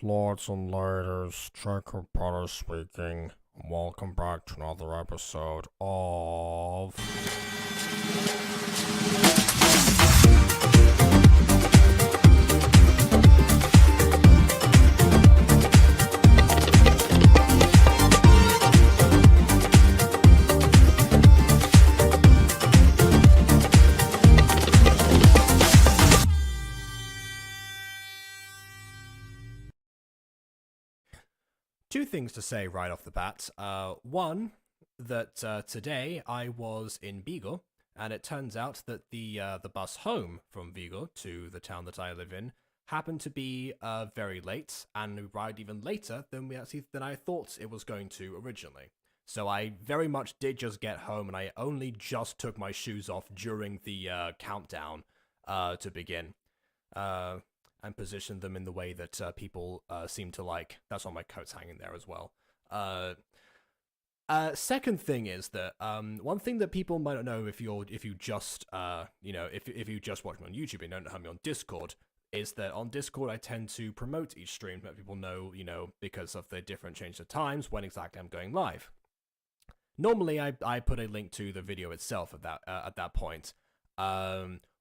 Alright, lords and ladies, Jacob Potter speaking. Welcome back to another episode of... Two things to say right off the bat. One, that today I was in Vigo, and it turns out that the bus home from Vigo to the town that I live in happened to be very late, and arrived even later than I thought it was going to originally. So I very much did just get home, and I only just took my shoes off during the countdown to begin. And positioned them in the way that people seem to like. That's why my coat's hanging there as well. Second thing is that one thing that people might not know if you just if you just watch me on YouTube and don't know me on Discord, is that on Discord I tend to promote each stream to let people know, because of the different change of times when exactly I'm going live. Normally I put a link to the video itself at that point.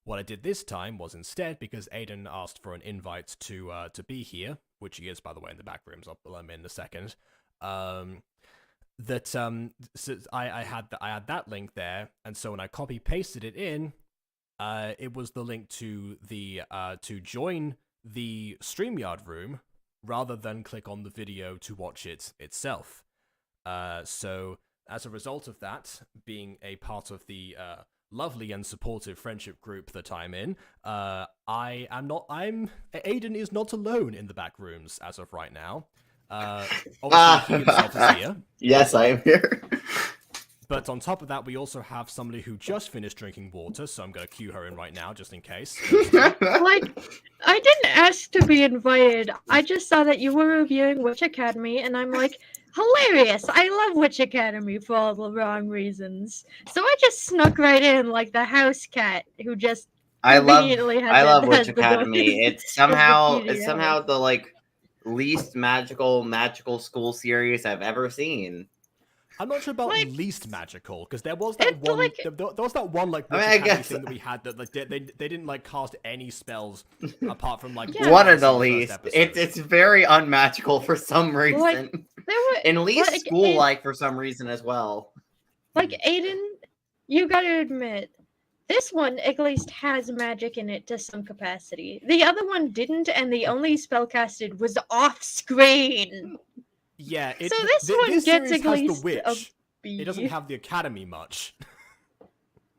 What I did this time was instead, because Aiden asked for an invite to be here, which he is, by the way, in the back rooms. I'll let him in a second. So I had that link there, and so when I copy pasted it in, it was the link to the to join the StreamYard room rather than click on the video to watch it itself. So as a result of that, being a part of the lovely and supportive friendship group that I'm in, Aiden is not alone in the back rooms as of right now. Obviously he himself is here. Yes, I am here. But on top of that, we also have somebody who just finished drinking water, so I'm going to cue her in right now, just in case. Like, I didn't ask to be invited. I just saw that you were reviewing Witch Academy, and I'm like, hilarious! I love Witch Academy for all the wrong reasons. So I just snuck right in like the house cat who just I love has Witch the Academy. books. It's somehow PDF. the least magical school series I've ever seen. I'm not sure about Like, least magical, because there was that one. like- There was that one Witch I mean, I Academy guess- thing that we had that they didn't cast any spells apart from Yeah. One of in the first least. episode. It's very unmagical for some reason. There were, And least like, school-like for some reason as well. like, Aiden, you gotta admit, this one at least has magic in it to some capacity. The other one didn't, and the only spell casted was off screen. Yeah, So this one this gets series at has least the witch. a B. It doesn't have the academy much.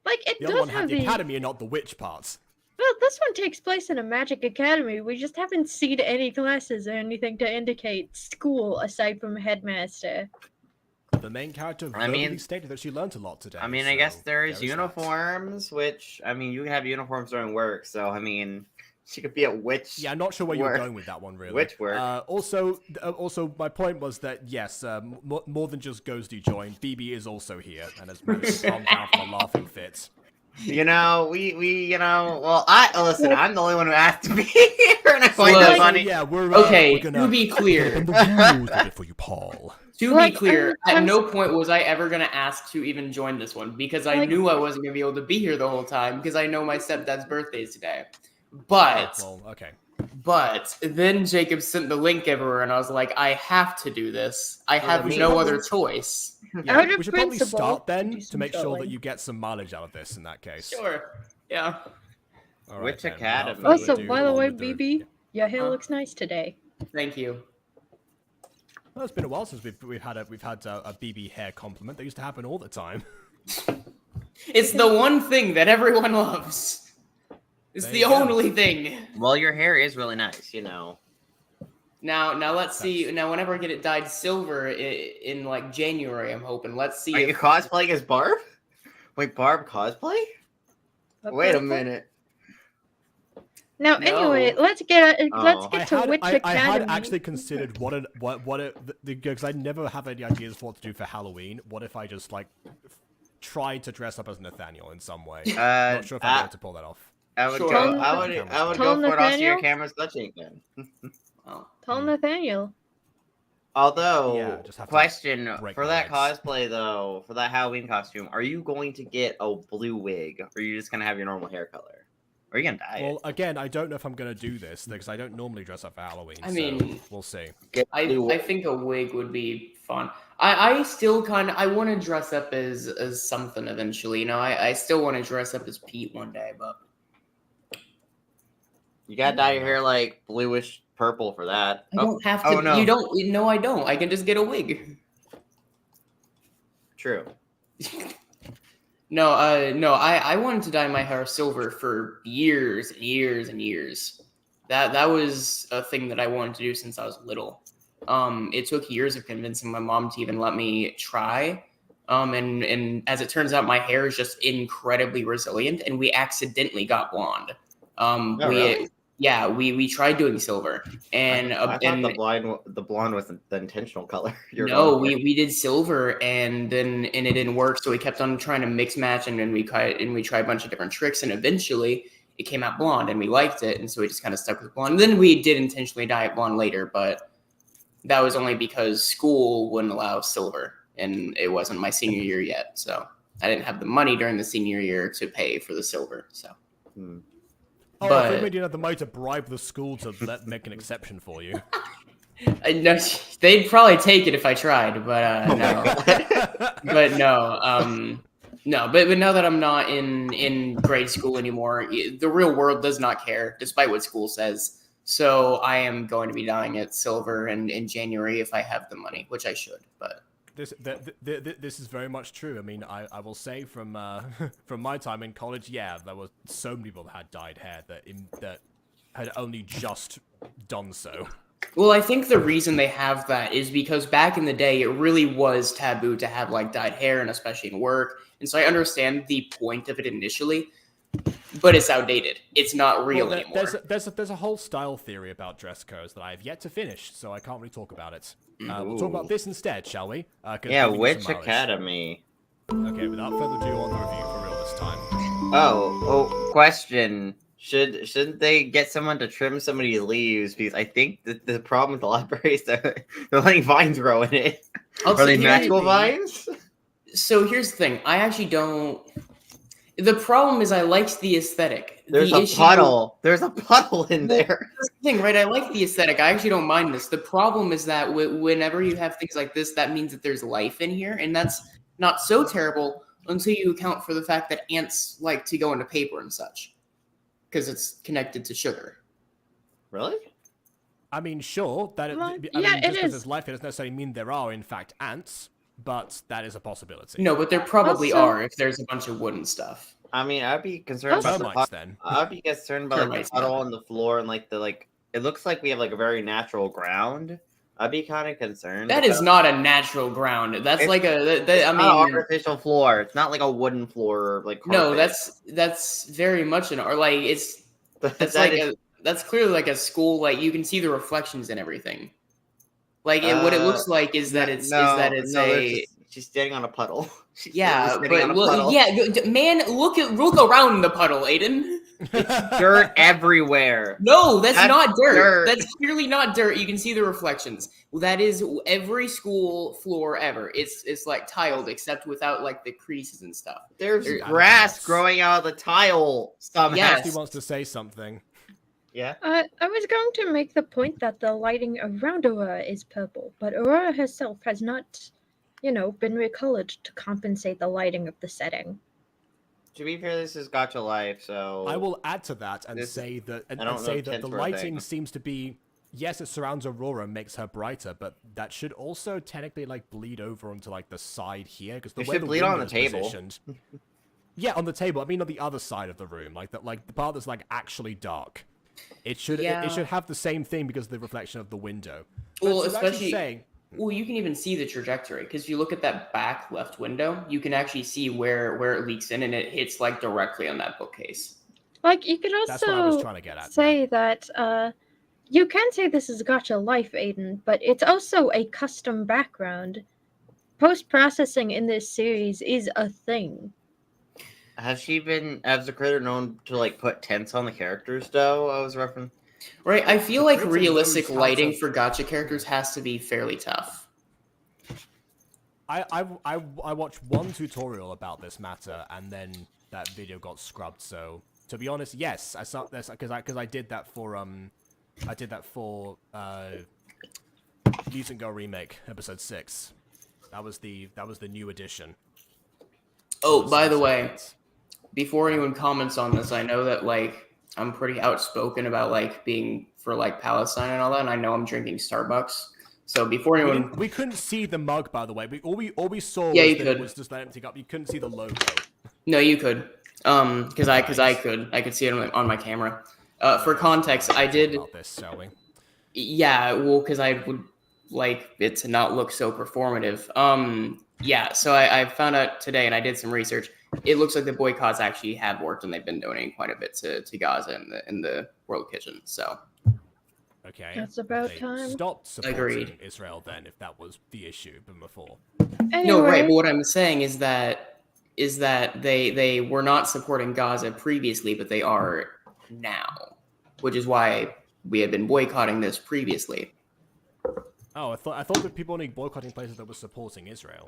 Like, it The other does one have had the academy and not the witch parts. Well, this one takes place in a magic academy. We just haven't seen any classes or anything to indicate school aside from headmaster. The main character I verbally mean- stated that she learned a lot today. I mean, I so guess there's there is that. uniforms, which, I mean, you can have uniforms during work, so, I mean, she could be at witch. Yeah, I'm not sure where you were work. going with that one, really. Witch work. Also, my point was that, yes, more than just Ghosty joined, BB is also here, and has managed to calm down from a laughing fit. Well, listen, I'm the only one who asked to be here, and I find Look, that funny. Yeah, we're Okay, we're gonna to be clear, open the rules a bit for you, Paul. to Like, be clear, I'm at no point was I ever gonna ask to even join this one because I Like- knew I wasn't gonna be able to be here the whole time because I know my stepdad's birthday is today. But Well, okay. then Jacob sent the link everywhere, and I was like, I have to do this. I have we no should- other choice. Yeah, Out of we should probably principle, start do then to some make sure that trolling. you get some mileage out of this in that case. Sure. Yeah. All right, Witch then. Academy. Without further Also, ado, by the on way, with the- BB, your hair Huh? looks nice today. Thank you. Well, it's been a while since we've had a BB hair compliment. That used to happen all the time. It's the one thing that everyone loves. It's There the you go. only thing. Well, your hair is really nice, Now let's see. Now, whenever I get it dyed silver in like January, I'm hoping. Let's see. Are you cosplaying as Barb? Wait, Barb cosplay? Wait a minute. Now, No. anyway, let's get to Witch I Academy. had actually considered because I never have any ideas for what to do for Halloween. What if I just tried to dress up as Nathaniel in some way? Not sure if I'd be able to pull that off. I would Sure. go. Tell I would Tell go for it. Also, your Nathaniel? camera's glitching again. Oh. Tell Nathaniel. Although, Yeah, just have to question break for my that legs. cosplay though, for that Halloween costume, are you going to get a blue wig, or are you just gonna have your normal hair color? Or are you gonna dye Well, again, I don't know if I'm gonna do this because I don't normally dress up for Halloween. I so mean, we'll see. it? I think a wig would be fun. I still I want to dress up as something eventually. You know, I still want to dress up as Pete one day, but You gotta dye your hair like bluish purple for that. I don't have to. Oh no, You don't. No, I don't. I can just get a wig. true. No, I wanted to dye my hair silver for years and years and years. That was a thing that I wanted to do since I was little. It took years of convincing my mom to even let me try. And as it turns out, my hair is just incredibly resilient, and we accidentally got blonde. Oh, really? We tried doing silver, and I thought the blonde was the intentional color. You're no, going for. we did silver, and it didn't work. So we kept on trying to mix match, and then we tried a bunch of different tricks, and eventually it came out blonde, and we liked it, and so we just kind of stuck with blonde. Then we did intentionally dye it blonde later, but that was only because school wouldn't allow silver, and it wasn't my senior year yet, so I didn't have the money during the senior year to pay for the silver. So. Oh, But- I thought maybe you had the money to bribe the school to make an exception for you. No, they'd probably take it if I tried, but Oh my no. God. But no, but now that I'm not in grade school anymore, the real world does not care, despite what school says. So I am going to be dyeing it silver in January if I have the money, which I should. But This is very much true. I mean, I will say from from my time in college, yeah, there were so many people that had dyed hair that had only just done so. well, I think the reason they have that is because back in the day, it really was taboo to have like dyed hair, and especially in work. And so I understand the point of it initially, but it's outdated. It's not real Well, anymore. there's a whole style theory about dress codes that I have yet to finish, so I can't really talk about it. We'll talk about Ooh. this instead, shall we? 'Cause Yeah, we need Witch some mileage. Academy. Okay, without further ado, on the review for real this time. Oh, question. Shouldn't they get someone to trim some of these leaves? Because I think that the problem with the library is that they're letting vines grow in it. I'll Are they say- magical maybe. vines? So here's the thing. I actually don't. The problem is I liked the aesthetic. There's the a issue- puddle. There's a puddle in Well, there. That's the thing, right? I like the aesthetic. I actually don't mind this. The problem is that whenever you have things like this, that means that there's life in here, and that's not so terrible until you account for the fact that ants like to go into paper and such, because it's connected to sugar. Really? I mean, sure, that Well, I mean, yeah, it just because is. there's life, it doesn't necessarily mean there are in fact ants, but that is a possibility. No, but there probably Also- are if there's a bunch of wooden stuff. I mean, I'd be concerned about the Termites then. I'd be concerned about like Termites, the puddle yeah. on the floor and like the like. It looks like we have like a very natural ground. I'd be kind of concerned. That is about- not a natural ground. That's It's- like a. It's I not mean, an artificial floor. It's not like a wooden floor or like. no, carpet. that's very much an or like it's that's That like is- that's clearly like a school. Like you can see the reflections and everything. Like what it looks like is that it's there's she's standing on a puddle. She's yeah, literally standing but on a puddle. man, look around the puddle, Aiden. It's dirt everywhere. No, that's not dirt. dirt. That's clearly not dirt. You can see the reflections. That is every school floor ever. It's like tiled except without like the creases and stuff. There's There- grass Yes. growing out of the tile somehow. Yes. Ashley wants to say something. Yeah. I was going to make the point that the lighting around Aurora is purple, but Aurora herself has not, been recolored to compensate the lighting of the setting. To be fair, this is Gacha Life, so I will add to that and This- say that I don't and know say if that tints the were a lighting thing. seems to be, yes, it surrounds Aurora and makes her brighter, but that should also technically like bleed over onto like the side here because the It way should the bleed on the window's table. positioned. Yeah, on the table. I mean, on the other side of the room, like that, like the part that's like actually dark. It should Yeah. it should have the same thing because of the reflection of the window. Well, to actually especially say, well, you can even see the trajectory because if you look at that back left window, you can actually see where it leaks in and it hits like directly on that bookcase. Like, you could that's what I was also trying to get at. say that, you can say this is Gacha Life, Aiden, but it's also a custom background. Post-processing in this series is a thing. has the creator known to like put tents on the characters though? I was referencing. Right, I feel The like printing realistic knows how lighting to- for gacha characters has to be fairly tough. I watched one tutorial about this matter, and then that video got scrubbed. So to be honest, yes, I saw this because I did that for Mutant Girl Remake episode 6. That was the new edition. Oh, So by the censored way, bits. before anyone comments on this, I know that like I'm pretty outspoken about like being for like Palestine and all that, and I know I'm drinking Starbucks. So before anyone, We couldn't see the mug, by the way. All we saw Yeah, was you that could. it was just that empty up. You couldn't see the logo. no, you could, because I Nice. could see it on my camera. For context, I did. About this, shall we? Yeah, well, because I would like it to not look so performative. Yeah, so I found out today, and I did some research. It looks like the boycotts actually have worked, and they've been donating quite a bit to Gaza in the World Kitchen. So Okay. That's about They time. stopped supporting Agreed. Israel then, if that was the issue before. Anyway, no, right. But what I'm saying is that they were not supporting Gaza previously, but they are now, which is why we had been boycotting this previously. Oh, I thought that people only boycotting places that were supporting Israel.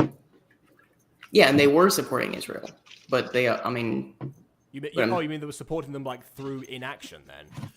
Yeah, and they were supporting Israel, but they, I mean, You mean they were supporting them like through inaction then?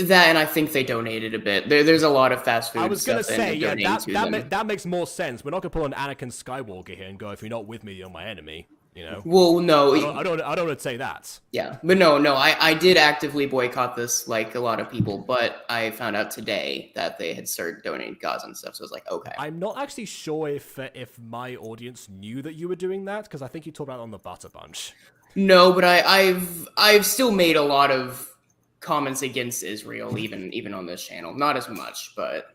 that, and I think they donated a bit. There's a lot of fast food. I was gonna stuff that say, ended yeah, up donating to them. that makes more sense. We're not gonna pull an Anakin Skywalker here and go, if you're not with me, you're my enemy. You know? Well, no, I don't want to say that. yeah, but no, I did actively boycott this, like a lot of people, but I found out today that they had started donating Gaza and stuff, so I was like, okay. I'm not actually sure if my audience knew that you were doing that, because I think you talked about it on the Butter Bunch. No, but I've still made a lot of comments against Israel, even on this channel. Not as much, but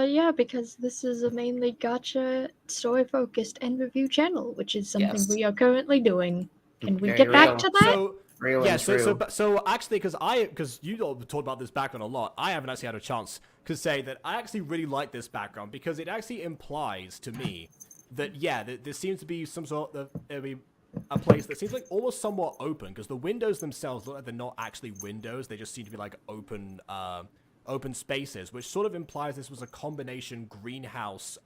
yeah, because this is a mainly gacha story focused and review channel, which is something Yes. we are currently doing. Can we Very get back real. to that? So real yeah, and so true. actually, because you all talked about this background a lot, I haven't actually had a chance to say that I actually really like this background, because it actually implies to me that there seems to be some sort of a place that seems like almost somewhat open, because the windows themselves look like they're not actually windows; they just seem to be like open spaces, which sort of implies this was a combination greenhouse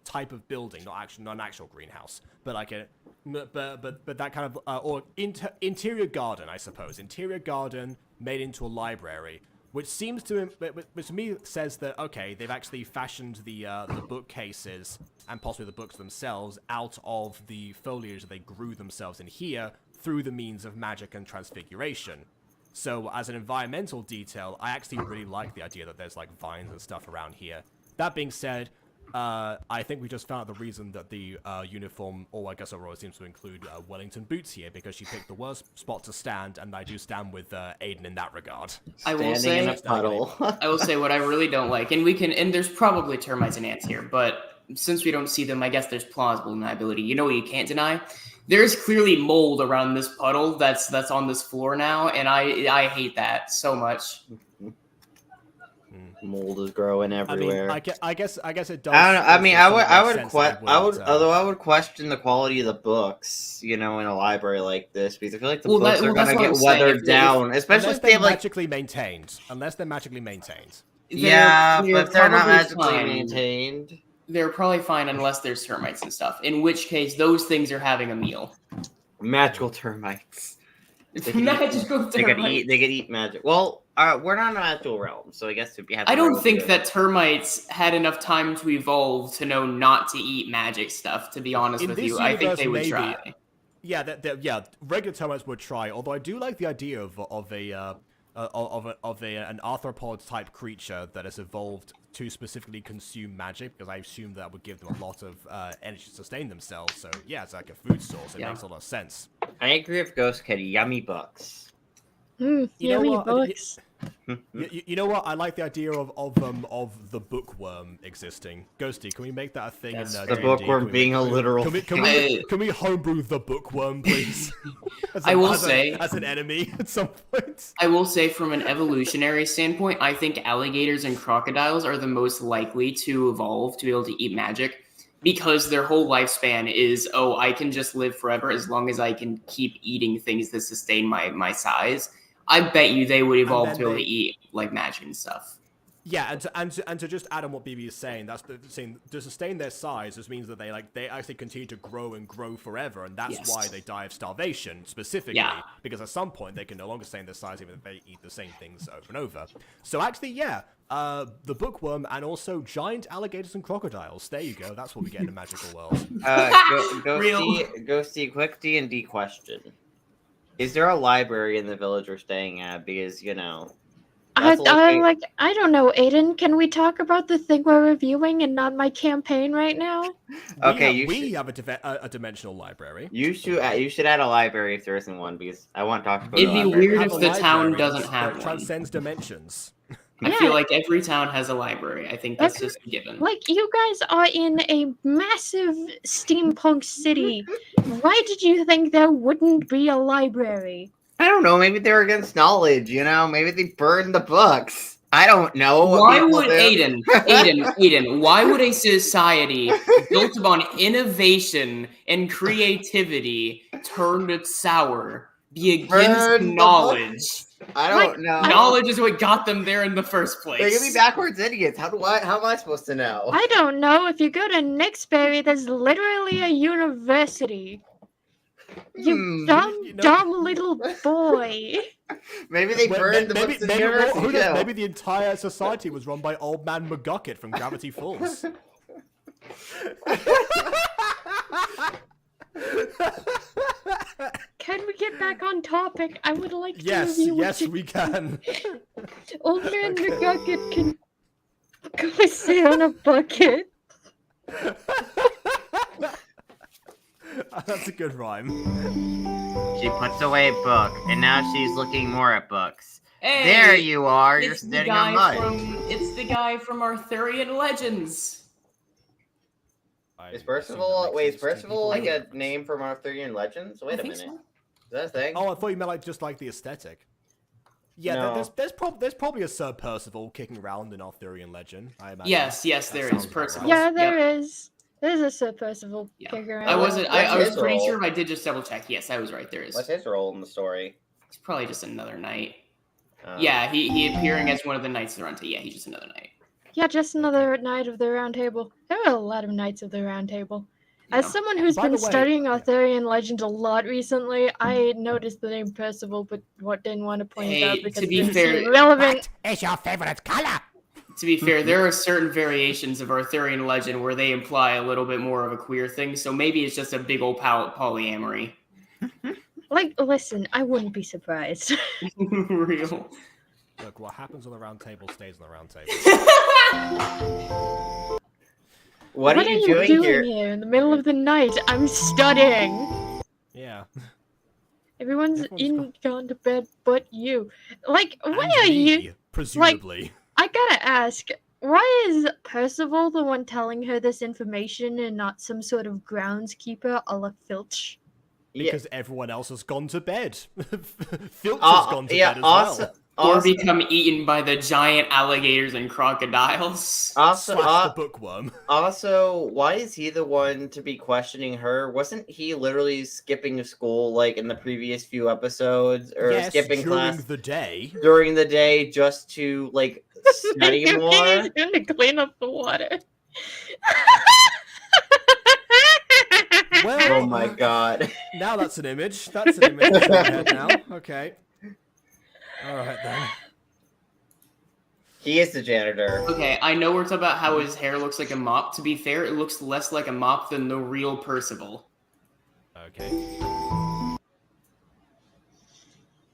type of building, not an actual greenhouse, but like but that kind of or interior garden, I suppose, interior garden made into a library, which seems to which to me says that okay, they've actually fashioned the bookcases and possibly the books themselves out of the foliage that they grew themselves in here through the means of magic and transfiguration. So as an environmental detail, I actually really like the idea that there's like vines and stuff around here. That being said, I think we just found out the reason that the uniform, or I guess Aurora seems to include Wellington boots here, because she picked the worst spot to stand, and I do stand with Aiden in that regard. I will Standing in a say, puddle. I will say what I really don't like, and there's probably termites and ants here, but since we don't see them, I guess there's plausible deniability. You know what you can't deny? There's clearly mold around this puddle that's on this floor now, and I hate that so much. Mold is growing everywhere. I mean, I guess it does. I don't know. I mean, also I sort of make sense that you wouldn't, although I would question the quality of the books, in a library like this, because I feel like the books are that's gonna what get I'm saying. weathered down, especially unless if they they're have magically maintained. Unless they're magically maintained. yeah, but if they're not probably magically fine. maintained. They're probably fine unless there's termites and stuff. In which case, those things are having a meal. Magical termites. Magical They termites. could eat magic. Well, we're not in a magical realm, so I guess if you have. I don't think that termites had enough time to evolve to know not to eat magic stuff. To be honest with you, I think they would try. Yeah, regular termites would try. Although I do like the idea of an arthropod type creature that has evolved to specifically consume magic, because I assume that would give them a lot of energy to sustain themselves. So yeah, it's like a food source. It makes a lot of sense. I agree with Ghost had yummy books. You know Yummy what? books. You know what? I like the idea of the bookworm existing. Ghosty, can we make that a thing Yes. in The D&D? bookworm being a literal. Can we homebrew the bookworm, please? as an enemy at some point. I will say, from an evolutionary standpoint, I think alligators and crocodiles are the most likely to evolve to be able to eat magic, because their whole lifespan is, I can just live forever as long as I can keep eating things that sustain my size. I bet you they would evolve then to be able they- to eat like magic and stuff. Yeah, and to just add on what BB is saying, that's the saying to sustain their size just means that they actually continue to grow and grow forever, and that's Yes. why they die of starvation specifically. Yeah. Because at some point they can no longer sustain their size even if they eat the same things over and over. So actually, yeah, the bookworm and also giant alligators and crocodiles. There you go. That's what we get in a magical world. Go see quick D&D question. Is there a library in the village we're staying at? Because I that's a loca- I don't know, Aiden. Can we talk about the thing we're reviewing and not my campaign right now? Okay, we have a dimensional library. you should add a library if there isn't one, because I want to talk about. It'd be library. weird Have if a the town library doesn't that have one. transcends dimensions. I feel like every town has a library. I think that's just a given. Like, you guys are in a massive steampunk city. Why did you think there wouldn't be a library? I don't know. Maybe they're against knowledge. Maybe they burned the books. I don't know. what Why people would do. Aiden, why would a society built upon innovation and creativity turned sour be Burn against the knowledge? I don't know. Knowledge is what got them there in the first They could be place. backwards idiots. How am I supposed to know? I don't know. If you go to Nixberry, there's literally a university. You dumb little boy. Maybe they burned the books in the university. Who knows? too. Maybe the entire society was run by Old Man McGucket from Gravity Falls. Can we get back on topic? I would like to Yes, review yes, we can. Old Man Okay. McGucket can go sit on a bucket. That's a good rhyme. She puts away a book, and now she's looking more at books. Hey, There you are. You're it's the sitting on mud. It's the guy from Arthurian Legends. Is Percival like a name from Arthurian legends? Wait a minute. So. Is that a thing? Oh, I thought you meant just like the aesthetic. Yeah, No. there's probably a Sir Percival kicking around in Arthurian legend. I imagine. Yes, That there sounds is about right. Percival. Yeah, there is. There's a Sir Percival Yeah. figure out. I wasn't. I What's was his pretty role? sure, but I did just double check. Yes, I was right. There is. What's his role in the story? It's probably just another knight. Um, Yeah, he appearing as one of the knights of the Round Table. Yeah, he's just another knight. Yeah, just another Knight of the Round Table. There are a lot of Knights of the Round Table. As Yeah. someone who's By been the way- studying Arthurian legend a lot recently, I noticed the name Percival, but didn't want to point it Hey, out to because be it's fair- irrelevant. Is your favorite color? To be fair, there are certain variations of Arthurian legend where they imply a little bit more of a queer thing. So maybe it's just a big old polyamory. Like, listen, I wouldn't be surprised. Real. Look, what happens on the round table stays on the round table. What are you doing here? in the middle of the night? I'm studying. Yeah. Everyone's Everyone's gone to bed but you. Like, why And are you? me, presumably? I gotta ask, why is Percival the one telling her this information and not some sort of groundskeeper a la Filch? Because everyone else has gone to bed. Filch has gone to bed as well. Or become eaten by the giant alligators and crocodiles. Slash the bookworm. Also, why is he the one to be questioning her? Wasn't he literally skipping school like in the previous few episodes, or Yes, skipping during class the day. during the day just to like study He's more? going to clean up the water. Well, Oh my god. now that's an image. That's an image in my head now. Okay. Alright then. He is the janitor. Okay, I know we're talking about how his hair looks like a mop. To be fair, it looks less like a mop than the real Percival. Okay.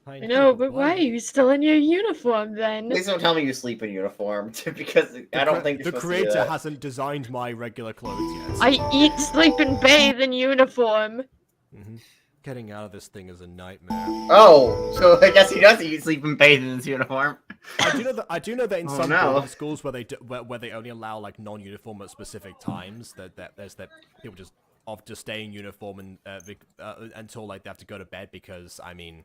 I know, but why are you still in your uniform then? Please don't tell me you sleep in uniform, because I don't think the you're supposed to do creator that. hasn't designed my regular clothes yet. I eat, sleep, and bathe in uniform. Mm-hmm. Getting out of this thing is a nightmare. Oh, so I guess he does eat, sleep, and bathe in his uniform. I do know that in Oh, some no. boarding schools where they only allow like non-uniform at specific times, that people just stay in uniform and until like they have to go to bed, because I mean,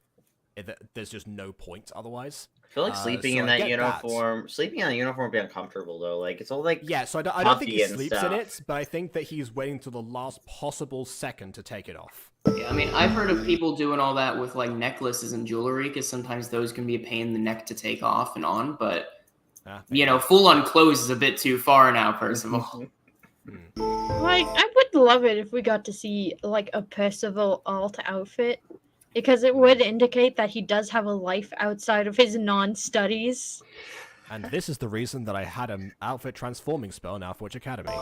there's just no point otherwise. I feel like sleeping so in I that get that. sleeping in that uniform would be uncomfortable though. Like it's all like Yeah, so I don't think he puffy and sleeps in stuff. it, but I think that he's waiting till the last possible second to take it off. Yeah, I mean, I've heard of people doing all that with like necklaces and jewelry because sometimes those can be a pain in the neck to take off and on. But full on clothes is a bit too far now, Percival. Like, I would love it if we got to see like a Percival alt outfit, because it would indicate that he does have a life outside of his non-studies. And this is the reason that I had an outfit transforming spell now for Witch Academy.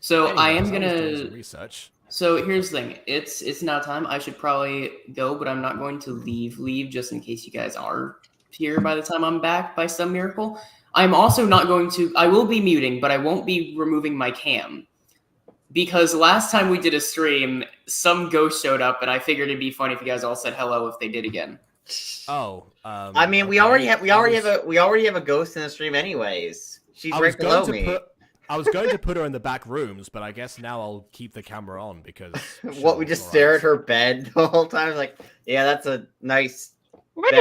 So Anyways, I am was doing gonna. some research. So here's the thing. It's now time. I should probably go, but I'm not going to leave just in case you guys are here by the time I'm back by some miracle. I'm also not going to. I will be muting, but I won't be removing my cam. Because last time we did a stream, some ghost showed up, and I figured it'd be funny if you guys all said hello if they did again. Oh, I mean, we already have a ghost in the stream, anyways. She's right below me. I was going to put her in the back rooms, but I guess now I'll keep the camera on because. What, we just stare at her bed the whole time? Like, yeah, that's a nice. What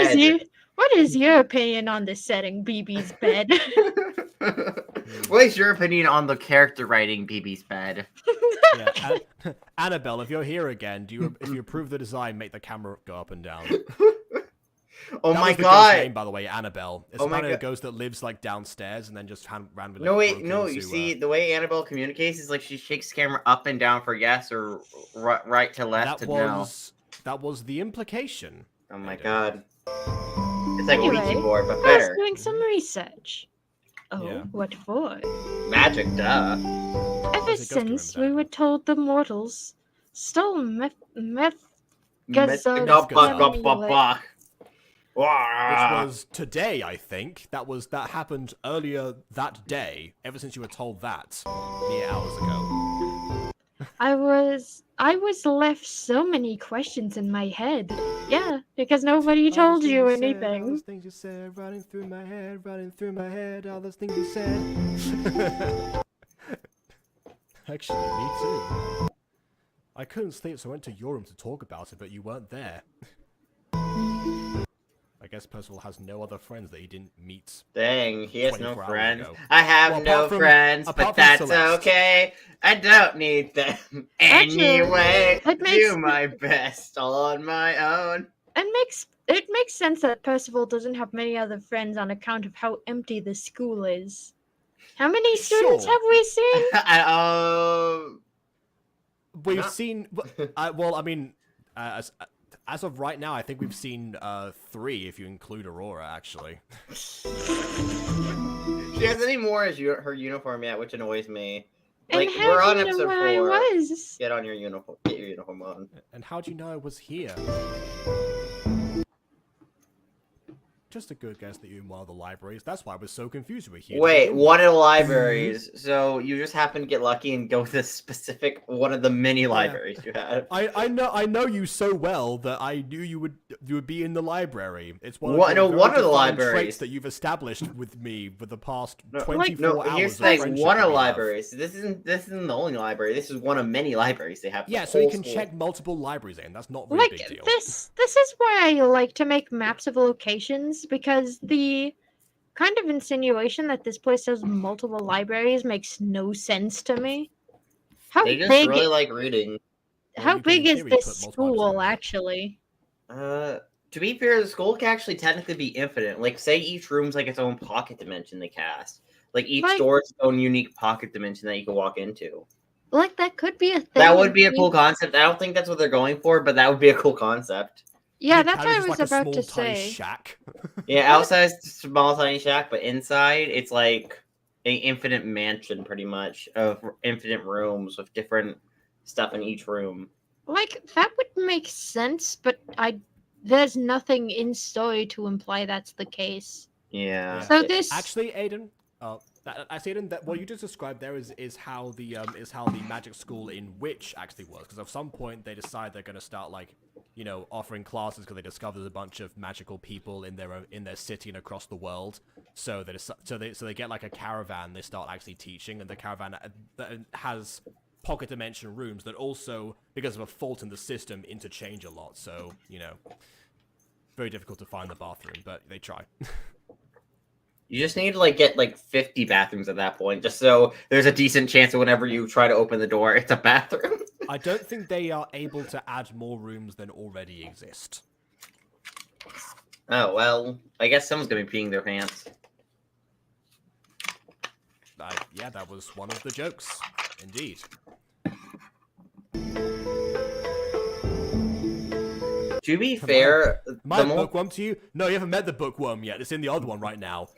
is your opinion on the setting, BB's bed? What is your opinion on the character writing BB's bed? Yeah, Annabelle, if you're here again, if you approve the design, make the camera go up and down. Oh that my was the god! Ghost name, by the way, Annabelle. It's apparently a ghost that lives like downstairs and then just randomly. No wait, no. You see, the way Annabelle communicates is like she shakes the camera up and down for yes or right to left to no. That was the implication. Oh my god! It's like Anyway, Ouija board, but I better. was doing some research. Oh, Yeah. what for? Magic, duh. Ever There's a ghost since room we were told the mortals stole meth Which was today, I think. That happened earlier that day. Ever since you were told that mere hours ago. I was left so many questions in my head. Yeah, because nobody told you All anything. those things you said, running through my head, all those things you said. Actually, me too. I couldn't sleep, so I went to your room to talk about it, but you weren't there. I guess Percival has no other friends that he didn't meet. Dang, he has no 24 hours friends. ago. I have Well, no apart from- friends, apart but from that's Celeste. okay. I don't need them Actually, anyway. it makes- Do my best on my own. It makes sense that Percival doesn't have many other friends on account of how empty the school is. How many students Sure. have we seen? We've Not- seen. Well, I mean, as of right now, I think we've seen 3 if you include Aurora, actually. She hasn't any more as her uniform yet, which annoys me. Like, And how we're on do you know episode where 4. I was? Get on your uniform. Get your uniform on. And how do you know I was here? Just a good guess that you're in one of the libraries. That's why I was so confused with you. Wait, one of the libraries. So you just happen to get lucky and go to this specific one of the many libraries you have. I know you so well that I knew you would be in the library. It's one What- of no, the one of the defined libraries. traits that you've established with me for the past No, 24 hours. here's the of thing. friendship One of that the we have. libraries. This isn't the only library. This is one of many libraries they have. Yeah, the so you whole can school. check multiple libraries in. That's not really a big deal. This is why I like to make maps of locations, because the kind of insinuation that this place has multiple libraries makes no sense to me. How They just big really like reading. how you can, big in is theory, this put multiple items in school there. actually? To be fair, the school can actually technically be infinite. Like, say each room's like its own pocket dimension they cast. Like, each Like- door is its own unique pocket dimension that you can walk into. Like that could be a thing. That would be a in cool concept. I don't think that's what they're going for, but that would be a cool concept. Yeah, It that's kind what I of was just like about a to small, tiny say. shack. Yeah, outside is a small tiny shack, but inside it's like an infinite mansion, pretty much, of infinite rooms with different stuff in each room. Like that would make sense, but there's nothing in story to imply that's the case. Yeah. So this Actually, Aiden, Aiden, that what you just described there is how the magic school in Witch actually works. Because at some point they decide they're going to start offering classes because they discover there's a bunch of magical people in their city and across the world. So they get like a caravan. They start actually teaching, and the caravan has pocket dimension rooms that also, because of a fault in the system, interchange a lot. So very difficult to find the bathroom, but they try. You just need to like get like 50 bathrooms at that point, just so there's a decent chance that whenever you try to open the door, it's a bathroom. I don't think they are able to add more rooms than already exist. Oh well, I guess someone's gonna be peeing their pants. Yeah, that was one of the jokes, indeed. To be fair, My bookworm to you? No, you haven't met the bookworm yet. It's in the other one right now.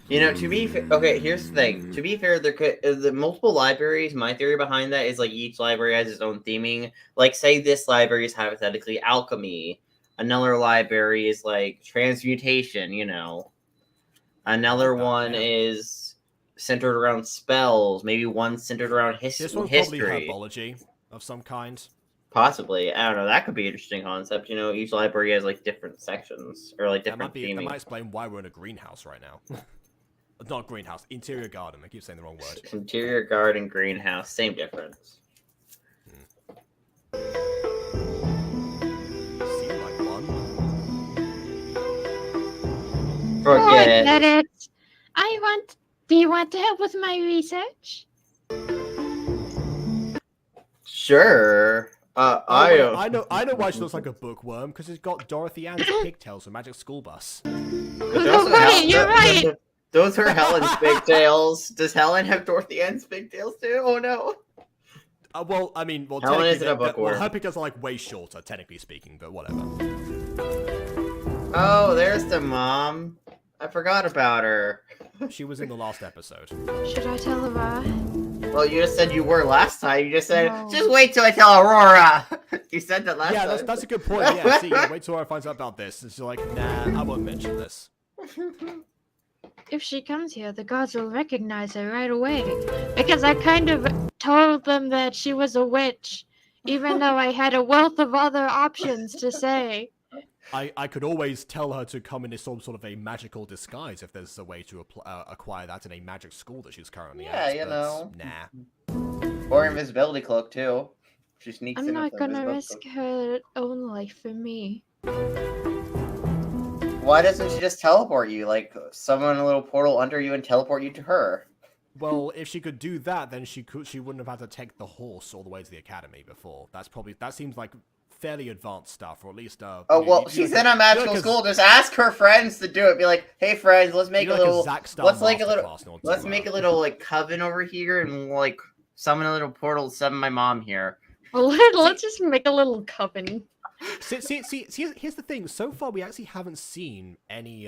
You know, to be okay, here's the thing. To be fair, there could the multiple libraries. My theory behind that is like each library has its own theming. Like, say this library is hypothetically alchemy. Another library is like transmutation. You know, another one is centered around spells. Maybe one centered around This one's history. probably herbology of some kind. Possibly, I don't know. That could be an interesting concept. You know, each library has like different sections or like different That theming. might explain why we're in a greenhouse right now. Not greenhouse, interior garden. I keep saying the wrong word. Interior garden, greenhouse, same difference. Seem like one. Forget it. Do you want to help with my research? Sure. I know why she looks like a bookworm, because it's got Dorothy Ann's pigtails from Magic School Bus. You're right. Those are Helen's pigtails. Does Helen have Dorothy Ann's pigtails too? Oh no. Well, Helen technically, isn't a bookworm. her pigtails are like way shorter, technically speaking, but whatever. Oh, there's the mom. I forgot about her. She was in the last episode. Should I tell her? Well, you just said you were last time. You just said, No. just wait till I tell Aurora. You said that last time. Yeah, that's a good point. Yeah, see, wait till I find out about this. And she's like, nah, I won't mention this. If she comes here, the gods will recognize her right away. Because I kind of told them that she was a witch, even though I had a wealth of other options to say. I could always tell her to come in some sort of a magical disguise if there's a way to acquire that in a magic school that she's currently at. Yeah, you know. Nah. Or invisibility cloak too. She sneaks I'm in not with gonna invisibility risk her own life for me. Why doesn't she just teleport you? Like, summon a little portal under you and teleport you to her. Well, if she could do that, then she wouldn't have had to take the horse all the way to the academy before. That seems like fairly advanced stuff, or at least Oh well, she's in a magical school. Just ask her friends to do it. Be like, hey friends, let's make a little. Let's make a little like coven over here, and we'll, like summon a little portal to summon my mom here. Well, let's just make a little coven. See, here's the thing. So far, we actually haven't seen any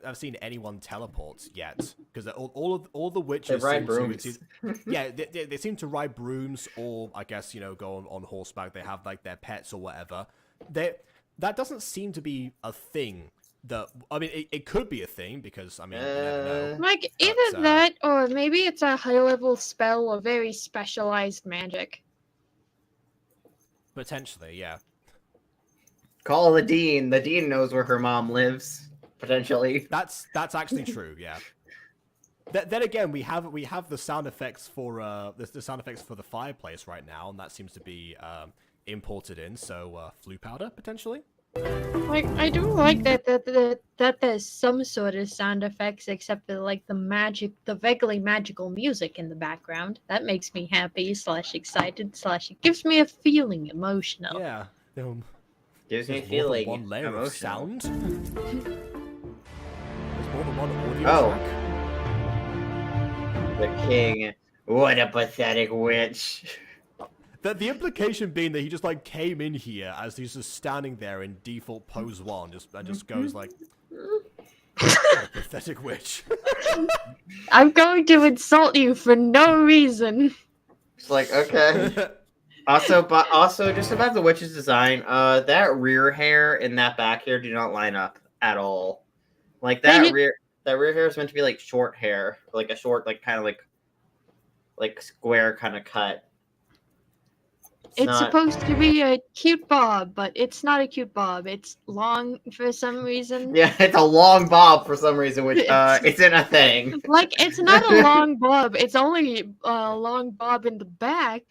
I've seen anyone teleport yet, because all the witches they ride brooms. They seem to ride brooms, or I guess go on horseback. They have like their pets or whatever. That doesn't seem to be a thing. It could be a thing, because you never know. Like either that, or maybe it's a high level spell or very specialized magic. Potentially, yeah. Call the dean. The dean knows where her mom lives. Potentially. That's actually true. Yeah. Then again, we have the sound effects for the sound effects for the fireplace right now, and that seems to be imported in. So flue powder potentially. Like I do like that there's some sort of sound effects, except for like the vaguely magical music in the background. That makes me happy / excited / it gives me a feeling emotional. Yeah. Gives me There's feeling more than one layer emotional. of sound. There's more than one audio Oh. track. The king. What a pathetic witch. The implication being that he just like came in here as he's just standing there in default pose 1, just goes like, "What a pathetic witch." I'm going to insult you for no reason. It's like, okay. Also, just about the witch's design, that rear hair and that back hair do not line up at all. Like that rear hair is meant to be like short hair, like a short, like kind of like square kind of cut. It's supposed to be a cute bob, but it's not a cute bob. It's long for some reason. Yeah, it's a long bob for some reason, which isn't a thing. Like it's not a long bob. It's only a long bob in the back.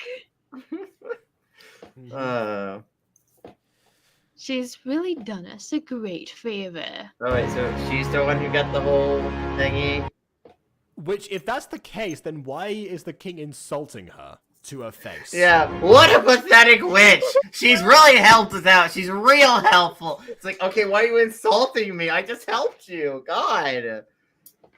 She's really done us a great favor. Oh wait, so she's the one who got the whole thingy? Which, if that's the case, then why is the king insulting her to her face? Yeah, what a pathetic witch! She's really helped us out. She's real helpful. It's like, okay, why are you insulting me? I just helped you. God.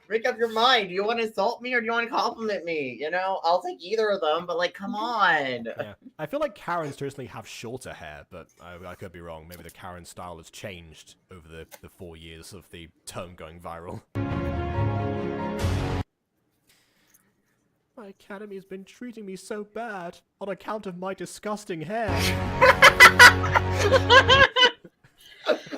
Make up your mind. Do you want to insult me or do you want to compliment me? You know, I'll take either of them, but like, come on. Yeah. I feel like Karens traditionally have shorter hair, but I could be wrong. Maybe the Karen style has changed over the 4 years of the term going viral. My academy has been treating me so bad on account of my disgusting hair.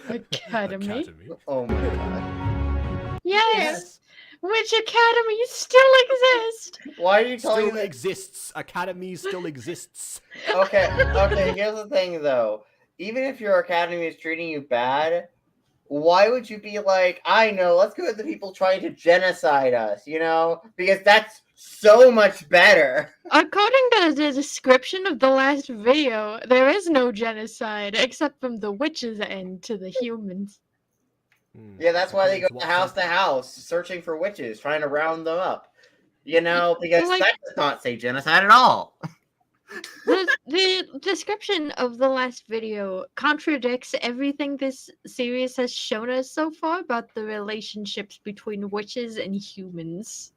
Academy? Oh my god. Yes! Which Academy still exist? Why are you calling Still it? exists. Academy still exists. Okay, here's the thing though. Even if your academy is treating you bad, why would you be like, I know, let's go with the people trying to genocide us, you know? Because that's so much better. According to the description of the last video, there is no genocide except from the witches' end to the humans. Yeah, that's why they go According to house searching for witches, trying to round them up. You know, because Like- that does not say genocide at all. The description of the last video contradicts everything this series has shown us so far about the relationships between witches and humans.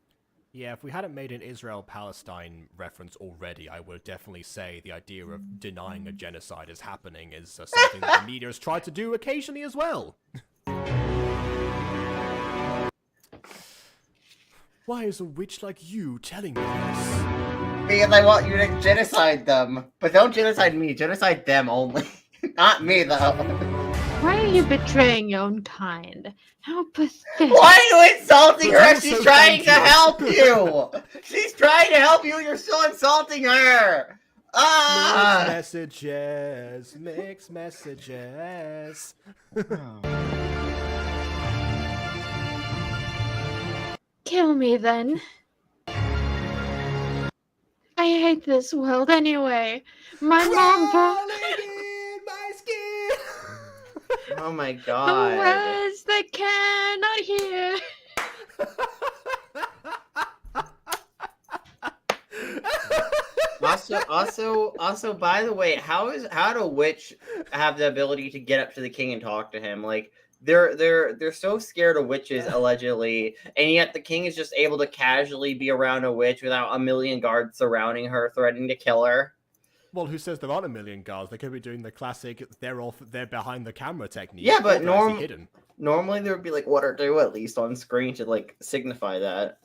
Yeah, if we hadn't made an Israel-Palestine reference already, I would definitely say the idea of denying a genocide is happening is something that the media has tried to do occasionally as well. Why is a witch like you telling me this? Because I want you to genocide them. But don't genocide me, genocide them only. Not me, though. Why are you betraying your own kind? How pathetic. Why are you insulting her if Also, she's trying thank to you. help you? She's trying to help you, you're still insulting her! Ah! Mixed messages. Kill me then. I hate this world anyway. My mom Crawling in my skin. Oh my the god. words that cannot hear. Also, by the way, how do a witch have the ability to get up to the king and talk to him? Like, they're so scared of witches, allegedly, and yet the king is just able to casually be around a witch without a million guards surrounding her, threatening to kill her. Well, who says there aren't a million guards? They could be doing the classic they're behind the camera technique. Yeah, but They're actually hidden. normally there would be like one or two at least on screen to like signify that.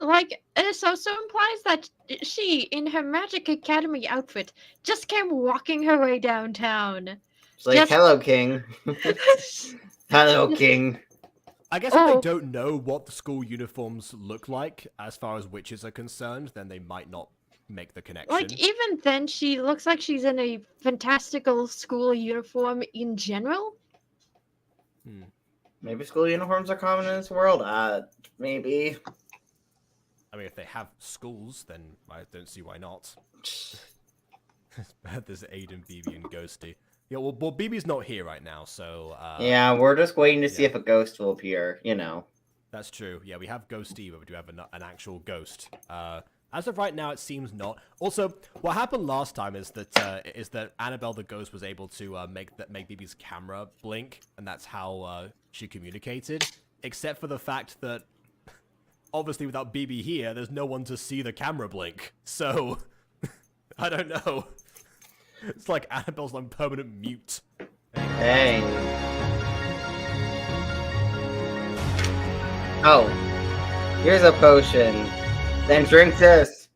Like, this also implies that she, in her Magic Academy outfit, just came walking her way downtown. It's like, Just- hello, king. Hello, king. I guess if Oh. they don't know what the school uniforms look like as far as witches are concerned, then they might not make the connection. Like, even then, she looks like she's in a fantastical school uniform in general. Maybe school uniforms are common in this world. Maybe. I mean, if they have schools, then I don't see why not. There's Aiden, BB, and Ghosty. Yeah, well, BB's not here right now, so... Yeah, we're just waiting to see yeah. if a ghost will appear, you know. That's true. Yeah, we have Ghosty, but we do have an actual ghost. As of right now, it seems not. Also, what happened last time is that Annabelle the ghost was able to make BB's camera blink, and that's how she communicated. Except for the fact that, obviously, without BB here, there's no one to see the camera blink. So, I don't know. It's like Annabelle's on permanent mute. Dang. Oh, here's a potion. Then drink this.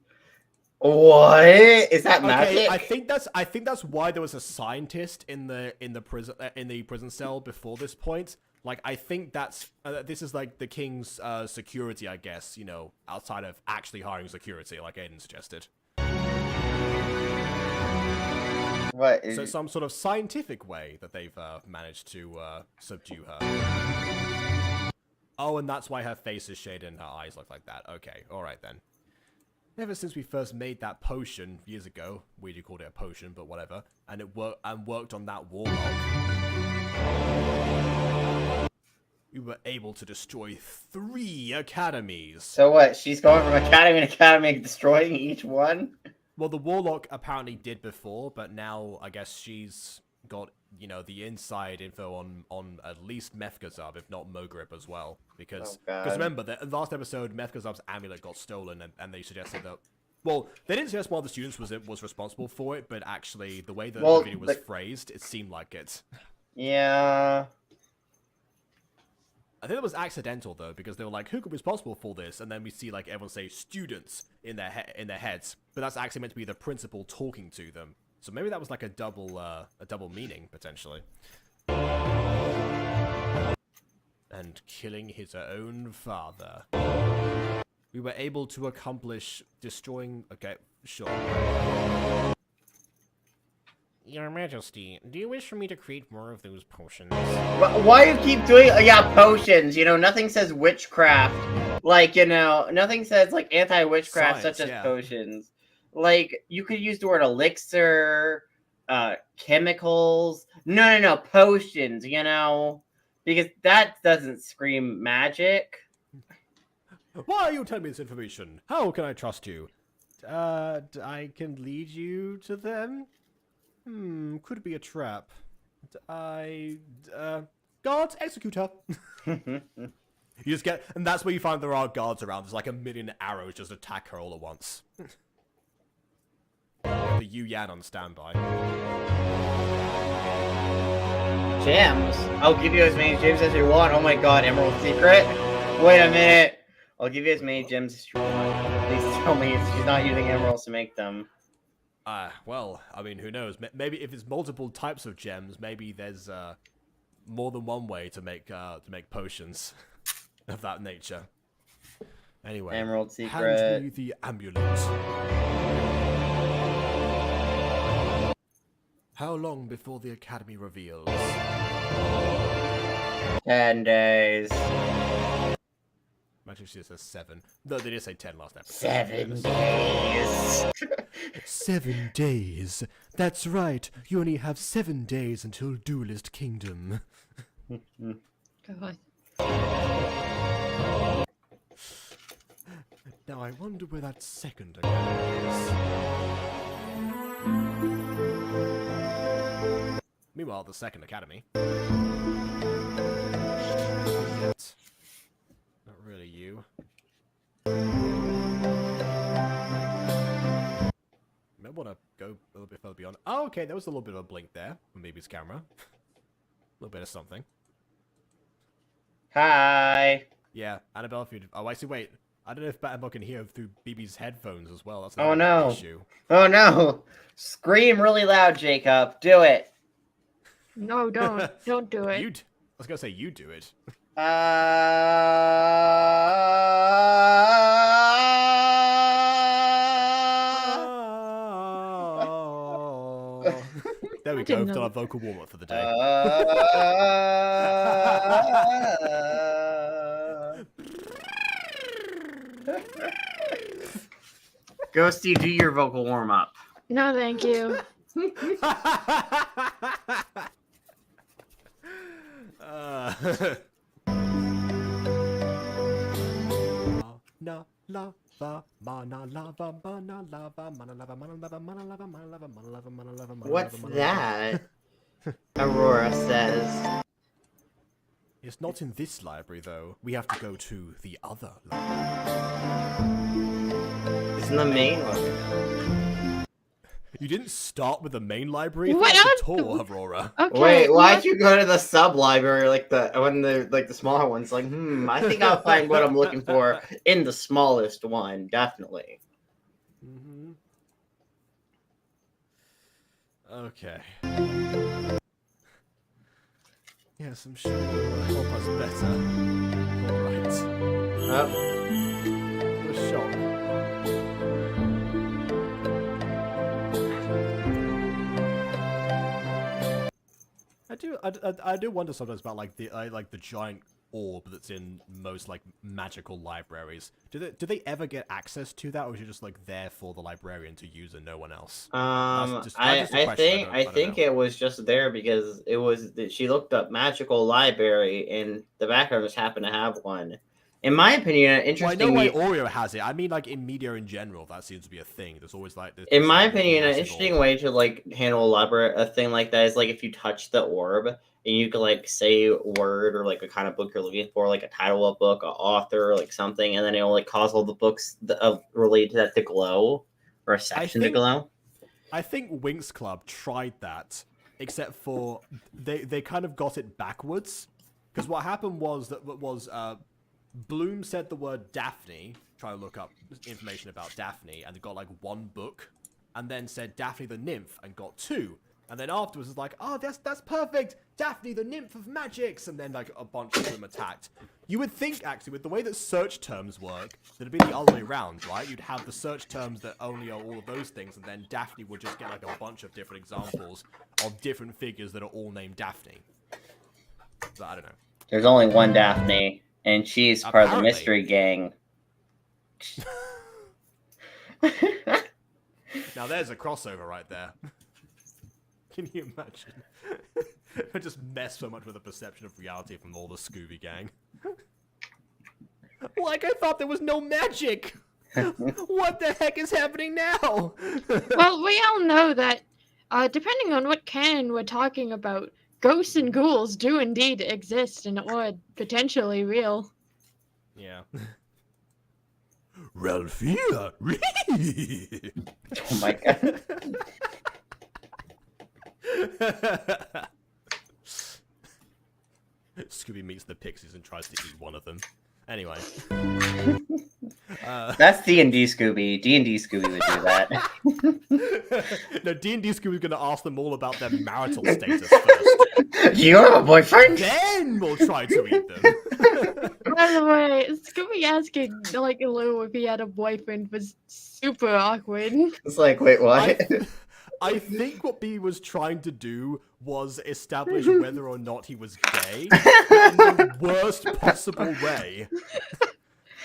What is that magic? Okay, I think that's why there was a scientist in the prison cell before this point. Like, I think that's this is like the king's security, I guess. You know, outside of actually hiring security, like Aiden suggested. What is So some sort of scientific way that they've managed to subdue her. Oh, and that's why her face is shaded and her eyes look like that. Okay, all right then. ever since we first made that potion years ago, we called it a potion, but whatever, and it worked on that warlock, we were able to destroy 3 academies. So what? She's going from academy to academy, destroying each one? Well, the warlock apparently did before, but now I guess she's got, you know, the inside info on at least Mefgazab, if not Mogrib as well. Because remember, the last episode, Mefgazab's amulet got stolen, and they suggested that... Well, they didn't suggest one of the students was responsible for it, but actually, the way that the video was phrased, it seemed like it. Yeah... I think it was accidental, though, because they were like, who could be responsible for this? And then we see, like, everyone say students in their heads. But that's actually meant to be the principal talking to them. So maybe that was like a double meaning, potentially. And killing his own father. We were able to accomplish destroying... Okay, sure. Your Majesty, do you wish for me to create more of those potions? Why do you keep doing... Yeah, potions. You know, nothing says witchcraft. Like, you know, nothing says, like, anti-witchcraft such as potions. Like, you could use the word elixir, chemicals. No, potions, you know? Because that doesn't scream magic. Why are you telling me this information? How can I trust you? I can lead you to them? Could be a trap. Guards, execute her. You just get, and that's where you find there are guards around. There's like a million arrows just attack her all at once. The Yu-Yan on standby. Gems? I'll give you as many gems as you want. Oh my god, Emerald Secret? Wait a minute. I'll give you as many gems as you want. Please tell me she's not using emeralds to make them. Well, I mean, who knows? Maybe if it's multiple types of gems, maybe there's more than one way to make potions of that nature. Anyway, Emerald Secret. Hand me the amulet. How long before the academy reveals? 10 days. Actually, it says 7. No, they did say 10 last episode. 7 days. 7 days. That's right. You only have 7 days until Duelist Kingdom. God. Now I wonder where that second academy is. Meanwhile, the second academy. Yet. Not really you. Might want to go a little bit further beyond. Oh, okay, there was a little bit of a blink there from BB's camera. A little bit of something. Hi. Yeah, Annabelle, if you... Oh, actually, wait. I don't know if Annabelle can hear through BB's headphones as well. That's no. Issue. Oh no. Scream really loud, Jacob. Do it. No, don't. Don't do it. I was going to say you do it. There we go. We've done our vocal warm-up for the day. Ghosty, do your vocal warm-up. No, thank you. What's that? Aurora says. It's not in this library, though. We have to go to the other library. It's in the main one. You didn't start with the main library? What? That's a tour, Aurora. Okay. Wait, why'd you go to the sub library like the smaller ones? Like, I think I'll find what I'm looking for in the smallest one, definitely. Mm-hmm. Okay. Yes, I'm sure it will help us better. Alright. Oh. What a shock. I do wonder sometimes about like the giant orb that's in most like magical libraries. Do they ever get access to that, or is it just like there for the librarian to use and no one else? I just a question, I don't think know. it was just there because it was that she looked up magical library and the background just happened to have one. In my opinion, an Well, I interesting. know why Oreo has it. I mean, like in media in general, that seems to be a thing. There's always like. In my like, opinion, an massive interesting orb. way to like handle a thing like that is like if you touch the orb and you could like say a word or like a kind of book you're looking for, like a title of a book, an author, like something, and then it'll like cause all the books related to that to glow or a section to glow. I think Winx Club tried that, except for they kind of got it backwards. Because what happened was Bloom said the word Daphne, try to look up information about Daphne, and it got like one book, and then said Daphne the Nymph and got two. And then afterwards it's like, oh, that's perfect, Daphne the Nymph of Magics, and then like a bunch of them attacked. You would think, actually, with the way that search terms work, that it'd be the other way around, right? You'd have the search terms that only are all of those things, and then Daphne would just get like a bunch of different examples of different figures that are all named Daphne. But I don't know. There's only one Daphne, and she's part of the Apparently. mystery gang. Now there's a crossover right there. Can you imagine? I just mess so much with the perception of reality from all the Scooby Gang. Like I thought there was no magic! What the heck is happening now? Well, we all know that, depending on what canon we're talking about, ghosts and ghouls do indeed exist and are potentially real. Yeah. Ralphia! Oh my god. Scooby meets the pixies and tries to eat one of them. Anyway. That's D&D Scooby. D&D Scooby would do that. No, D&D Scooby's gonna ask them all about their marital status first. You have a boyfriend? Then we'll try to eat them. By the way, Scooby asking like Lou if he had a boyfriend was super awkward. It's like, wait, what? I think what B was trying to do was establish whether or not he was gay in the worst possible way.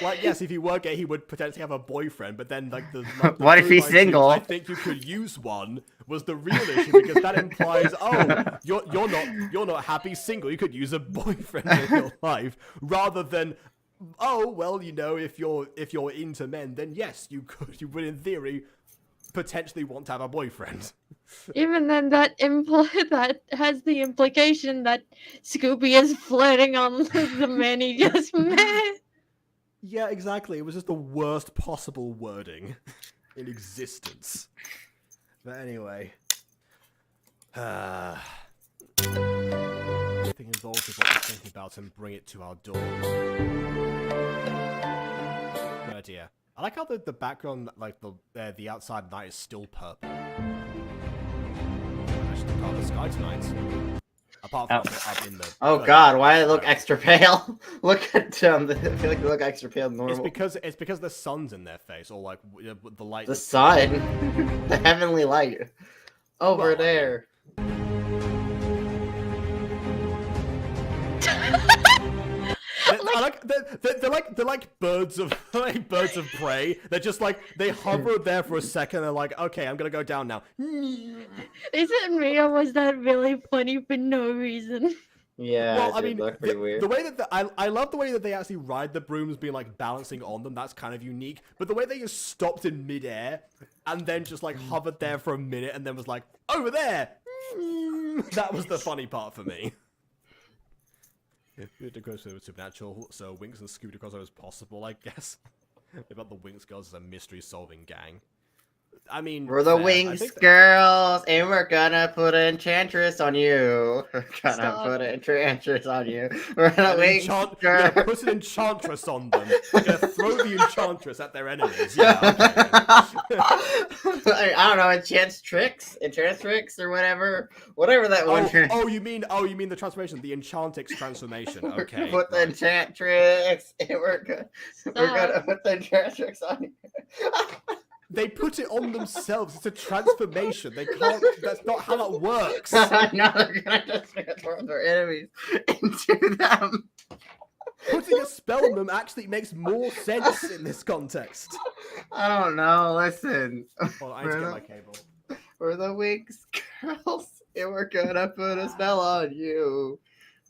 Like, yes, if he were gay, he would potentially have a boyfriend, but then, like, the What if he's single? I think you could use one was the real issue, because that implies, oh, you're not happy single. You could use a boyfriend in your life, rather than, oh, well, you know, if you're into men, then yes, you would in theory potentially want to have a boyfriend. Even then, that has the implication that Scooby is flirting on the man he just met. Yeah, exactly. It was just the worst possible wording in existence. But anyway. Everything involved with what we're thinking about and bring it to our door. Good idea. I like how the background, like the outside night is still purple. Actually, the color of the sky tonight. Apart from up in the. Oh god, why do I look extra pale? Look at I feel like they look extra pale than normal. It's because the sun's in their face, or like the light. The sun, the heavenly light, over there. They're like birds of prey. They're just like they hover there for a second. They're like, okay, I'm gonna go down now. Is it me or was that really funny for no reason? Yeah, well, I mean, look pretty weird. The way that I love the way that they actually ride the brooms, being like balancing on them. That's kind of unique. But the way they just stopped in midair and then just like hovered there for a minute and then was like over there. That was the funny part for me. To go to supernatural, so Winx and Scooby crossover as possible, I guess. About the Winx girls as a mystery-solving gang. I mean, we're the Winx girls, and we're gonna put an enchantress on you. We're gonna put an enchantress on you. We're the Winx girls. We're gonna put an enchantress on them. We're gonna throw the enchantress at their enemies. Yeah, okay. I don't know, enchantrix, or whatever that one. Oh, you mean the transformation, the Enchantix transformation? Okay. Put the enchantrix, and we're gonna put the enchantrix on you. They put it on themselves. It's a transformation. They can't. That's not how that works. Now they're gonna just transform their enemies into them. Putting a spell on them actually makes more sense in this context. I don't know. Listen, Well, I need to get my cable. we're the Winx girls, and we're gonna put a spell on you.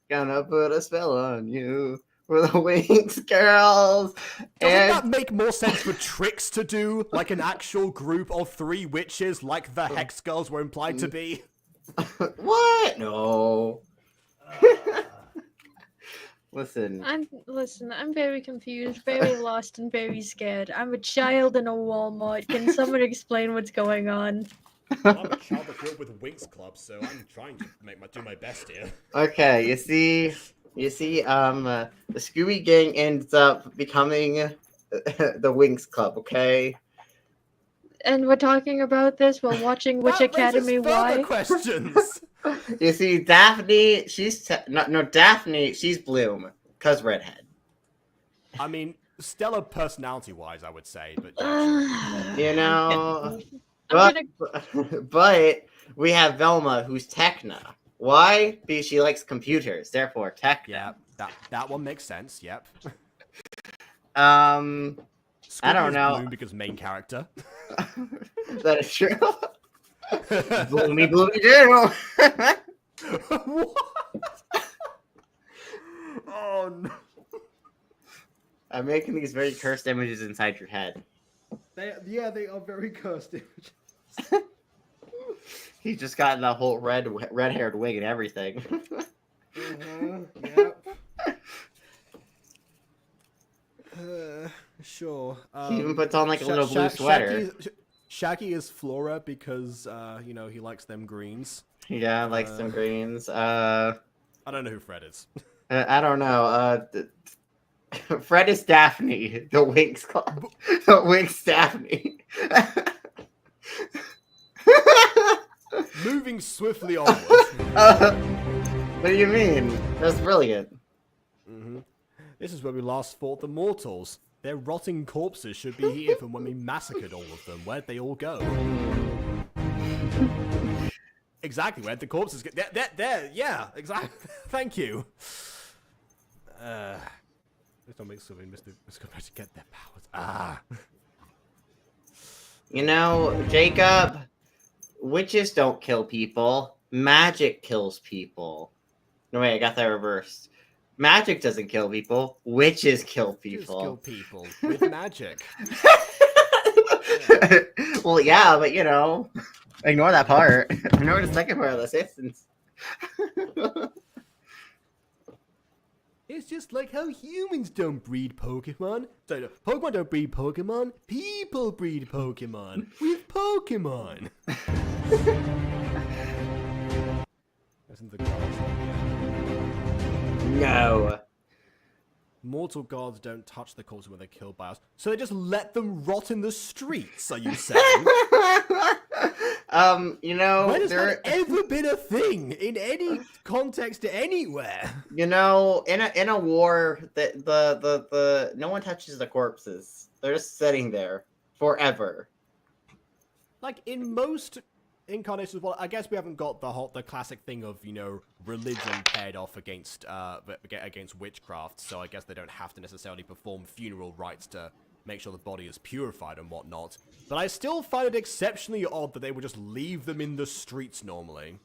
Gonna put a spell on you. We're the Winx girls. Doesn't that make more sense for Tricks to do? Like an actual group of 3 witches like the Hex Girls were implied to be? What? No. Listen. I'm very confused, very lost, and very scared. I'm a child in a Walmart. Can someone explain what's going on? Well, I'm a child that grew up with Winx Club, so I'm trying to do my best here. Okay, you see, the Scooby Gang ends up becoming the Winx Club. Okay. And we're talking about this while watching Witch Academy. Why? Questions. You see, Daphne, Daphne, she's Bloom, cause redhead. I mean, stellar personality-wise, I would say, but You know, I'm but we have Velma, who's Techna. Why? Because she likes computers. Therefore, Techna. yeah, that one makes sense. Yep. I Scooby don't is know. Bloom because main character. That is true. Bloomy do. What? Oh no. I'm making these very cursed images inside your head. They are very cursed images. He's just got the whole red-haired wig and everything. Yep. Sure. He even puts on like a little blue sweater. Shaggy is Flora because he likes them greens. Yeah, like some greens. I don't know who Fred is. I don't know. Fred is Daphne, the Winx Club. The Winx Daphne. Moving swiftly onward. What do you mean? That's brilliant. Mm-hmm. This is where we last fought the mortals. Their rotting corpses should be here from when we massacred all of them. Where'd they all go? Exactly, where'd the corpses get? There, yeah, exactly. Thank you. This don't make something Mr. to get their powers. You know, Jacob, witches don't kill people. Magic kills people. No, wait, I got that reversed. Magic doesn't kill people. Witches kill people. Kill people with magic. Well, yeah, but ignore that part. Ignore the second part of the sentence. It's just like how humans don't breed Pokemon. So, no, Pokemon don't breed Pokemon. People breed Pokemon with Pokemon. Isn't the gods No. Mortal gods don't touch the corpses when they're killed by us, so they just let them rot in the streets, are you saying? When has that ever been a thing in any context anywhere? In a war, the no one touches the corpses. They're just sitting there forever. Like in most incarnations, well, I guess we haven't got the classic thing of religion paired off against witchcraft, so I guess they don't have to necessarily perform funeral rites to make sure the body is purified and whatnot. But I still find it exceptionally odd that they would just leave them in the streets normally.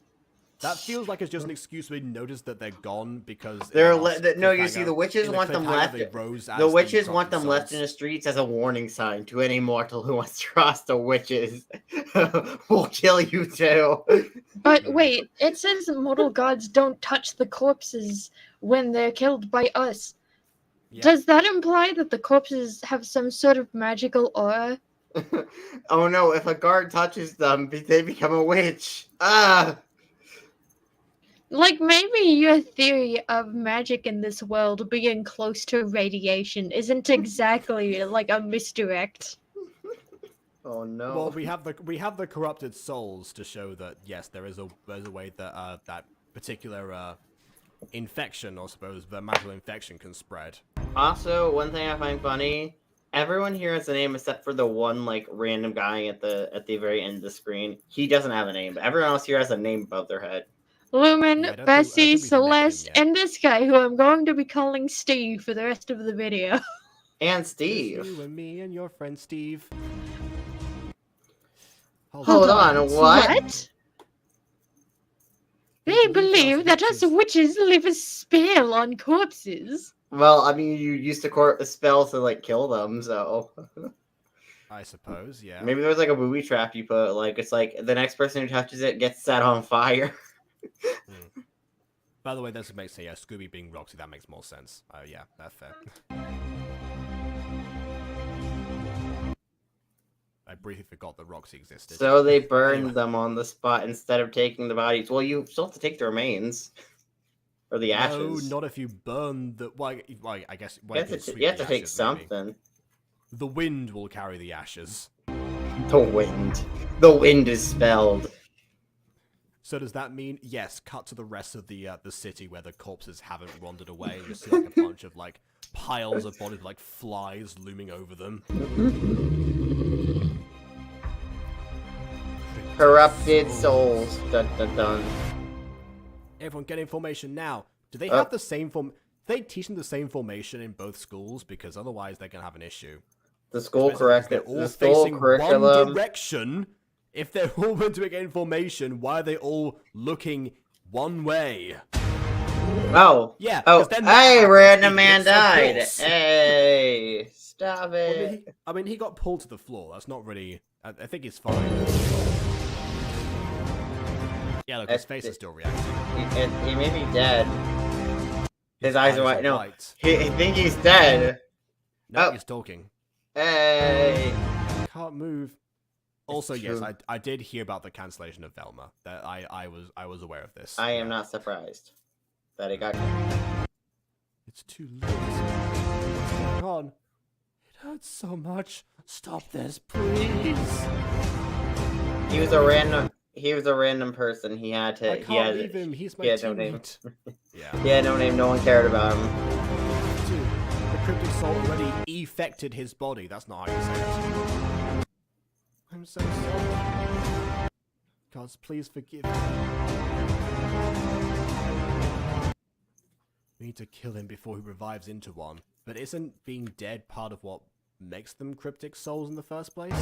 That feels like it's just an excuse to notice that they're gone because the witches want them left. The witches want them left in the streets as a warning sign to any mortal who wants to cross the witches. We'll kill you too. But wait, it says mortal gods don't touch the corpses when they're killed by us. Yeah. Does that imply that the corpses have some sort of magical aura? Oh no, if a guard touches them, they become a witch. Like, maybe your theory of magic in this world being close to radiation isn't exactly like a misdirect. Oh no. Well, we have the corrupted souls to show that yes, there's a way that that particular infection, or suppose the magical infection, can spread. Also, one thing I find funny, everyone here has a name except for the one random guy at the very end of the screen. He doesn't have a name, but everyone else here has a name above their head. Lumen, Yeah, I don't Bessie, think we've met him Celeste, yet. and this guy who I'm going to be calling Steve for the rest of the video. And Just Steve. you and me and your friend Steve. Hold on, what? They believe that us witches leave a spell on corpses. Well, I mean, you used a spell to like kill them, so I suppose, yeah. maybe there's like a booby trap you put. Like it's like the next person who touches it gets set on fire. By the way, that makes sense. Yeah, Scooby being Roxy, that makes more sense. Yeah, that's fair. I briefly forgot that Roxy existed. So they burned them on the spot instead of taking the bodies. Well, you still have to take the remains. Or the ashes. No, not if you burn the... Well, I guess... You have to take something. Maybe. The wind will carry the ashes. The wind. The wind is spelled. So does that mean, yes, cut to the rest of the city where the corpses haven't wandered away, and you see like a bunch of like piles of bodies like flies looming over them. Corrupted souls. Dun dun dun. Everyone get information now. Do they have the same they teach them the same formation in both schools? Because otherwise they're gonna have an issue. The school They're all the school facing curriculum. one direction. If they're all meant to get information, why are they all looking one way? Oh. Yeah. Oh. Then Hey, random man Of died. course. Hey. Stop Well, it. I mean, he got pulled to the floor. That's not really... I think he's fine. Yeah, look, his face is still reacting. He may be dead. His eyes are white. No. white. I think he's dead. No, Oh. he's talking. Hey. Can't move. Also, It's yes, true. I did hear about the cancellation of Velma. That I was aware of this. I am not surprised that it got. It's too late. What's going on? It hurts so much. Stop this, please. He was a random person. He had to. I can't leave him. He's my he had no name. teammate. Yeah. He had no name. No one cared about him. Dude, the cryptic soul already effected his body. That's not how you say it. I'm so sorry. Gods, please forgive me. We need to kill him before he revives into one. But isn't being dead part of what makes them cryptic souls in the first place?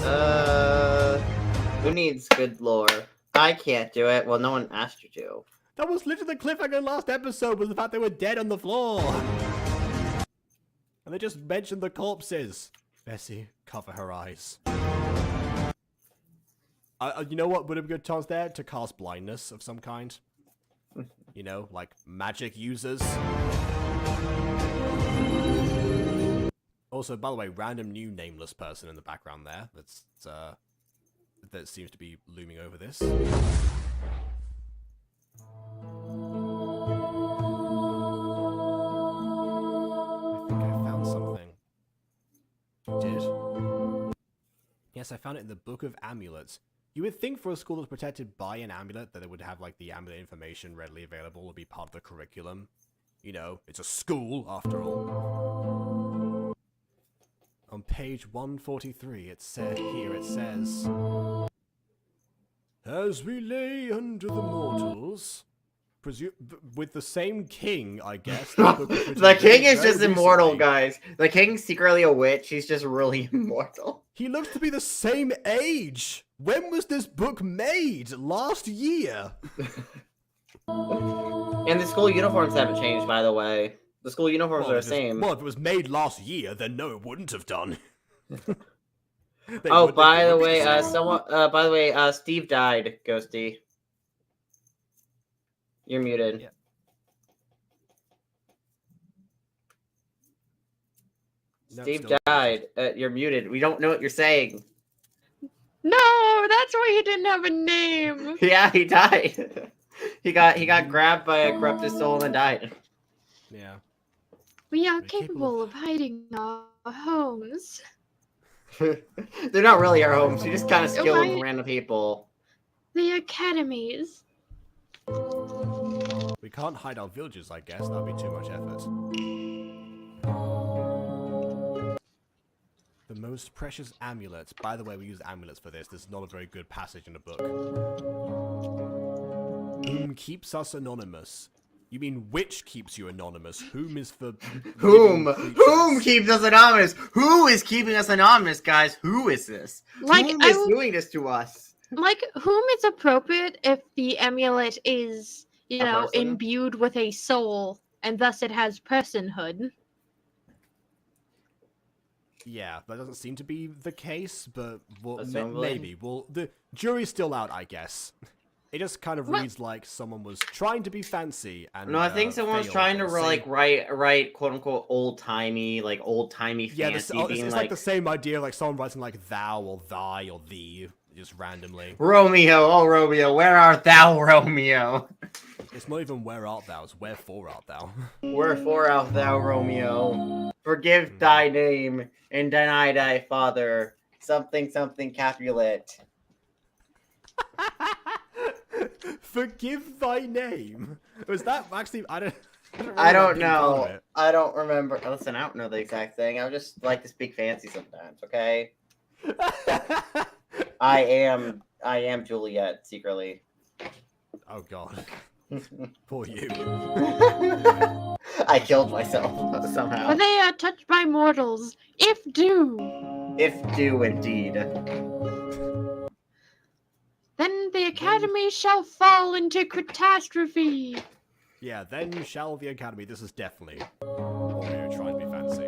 Who needs good lore? I can't do it. Well, no one asked you to. That was literally the cliffhanger last episode, was the fact they were dead on the floor. And they just mentioned the corpses. Bessie, cover her eyes. You know what would have been a good chance there? To cast blindness of some kind. You know, like magic users. Also, by the way, random new nameless person in the background there. That seems to be looming over this. I think I found something. You did? Yes, I found it in the Book of Amulets. You would think for a school that's protected by an amulet that it would have like the amulet information readily available, would be part of the curriculum. You know, it's a school after all. On page 143, it says, as we lay under the mortals, with the same king, I guess. The king is just immortal, guys. The king's secretly a witch. He's just really immortal. He looks to be the same age. When was this book made? Last year. And the school uniforms haven't changed, by the way. The school uniforms are the same. Well, if it was made last year, then no, it wouldn't have done. Oh, by the way, Steve died, Ghosty. You're muted. Yeah. Steve died. You're muted. We don't know what you're saying. No, that's why he didn't have a name. Yeah, he died. he got grabbed by a corrupted soul and died. Yeah. We are capable of hiding our homes. They're not really our homes. You just kind of steal them from random people. The academies. We can't hide our villages, I guess. That'd be too much effort. The most precious amulets. By the way, we use amulets for this. This is not a very good passage in the book. Whom keeps us anonymous. You mean which keeps you anonymous? Whom is for Whom living creatures. keeps us anonymous? Who is keeping us anonymous, guys? Who is this? Like, Whom I is will- doing this to us? Like, whom is appropriate if the amulet is, you A know, person? imbued with a soul, and thus it has personhood? Yeah, that doesn't seem to be the case, but well, Assembly? maybe. Well, the jury's still out, I guess. It just kind of What? reads like someone was trying to be fancy and No, I think someone's failed. trying to Same- like write quote unquote old timey Yeah, fancy, it's being like the same idea, like someone writing like thou or thy or thee, just randomly. Romeo, oh Romeo, where art thou, Romeo? It's not even where art thou, it's wherefore art thou. Wherefore art thou, Romeo? Forgive thy name and deny thy father. Something Capulet. Forgive thy name. Was that actually? I don't I don't remember being part of know. I don't remember. Listen, I don't know the exact thing. I just like to speak fancy sometimes. Okay. it. I am Juliet secretly. Oh god, poor you. I killed myself somehow. But they are touched by mortals, if due. If due indeed. Then the academy shall fall into catastrophe. Yeah, then shall the academy. This is definitely Oreo trying to be fancy.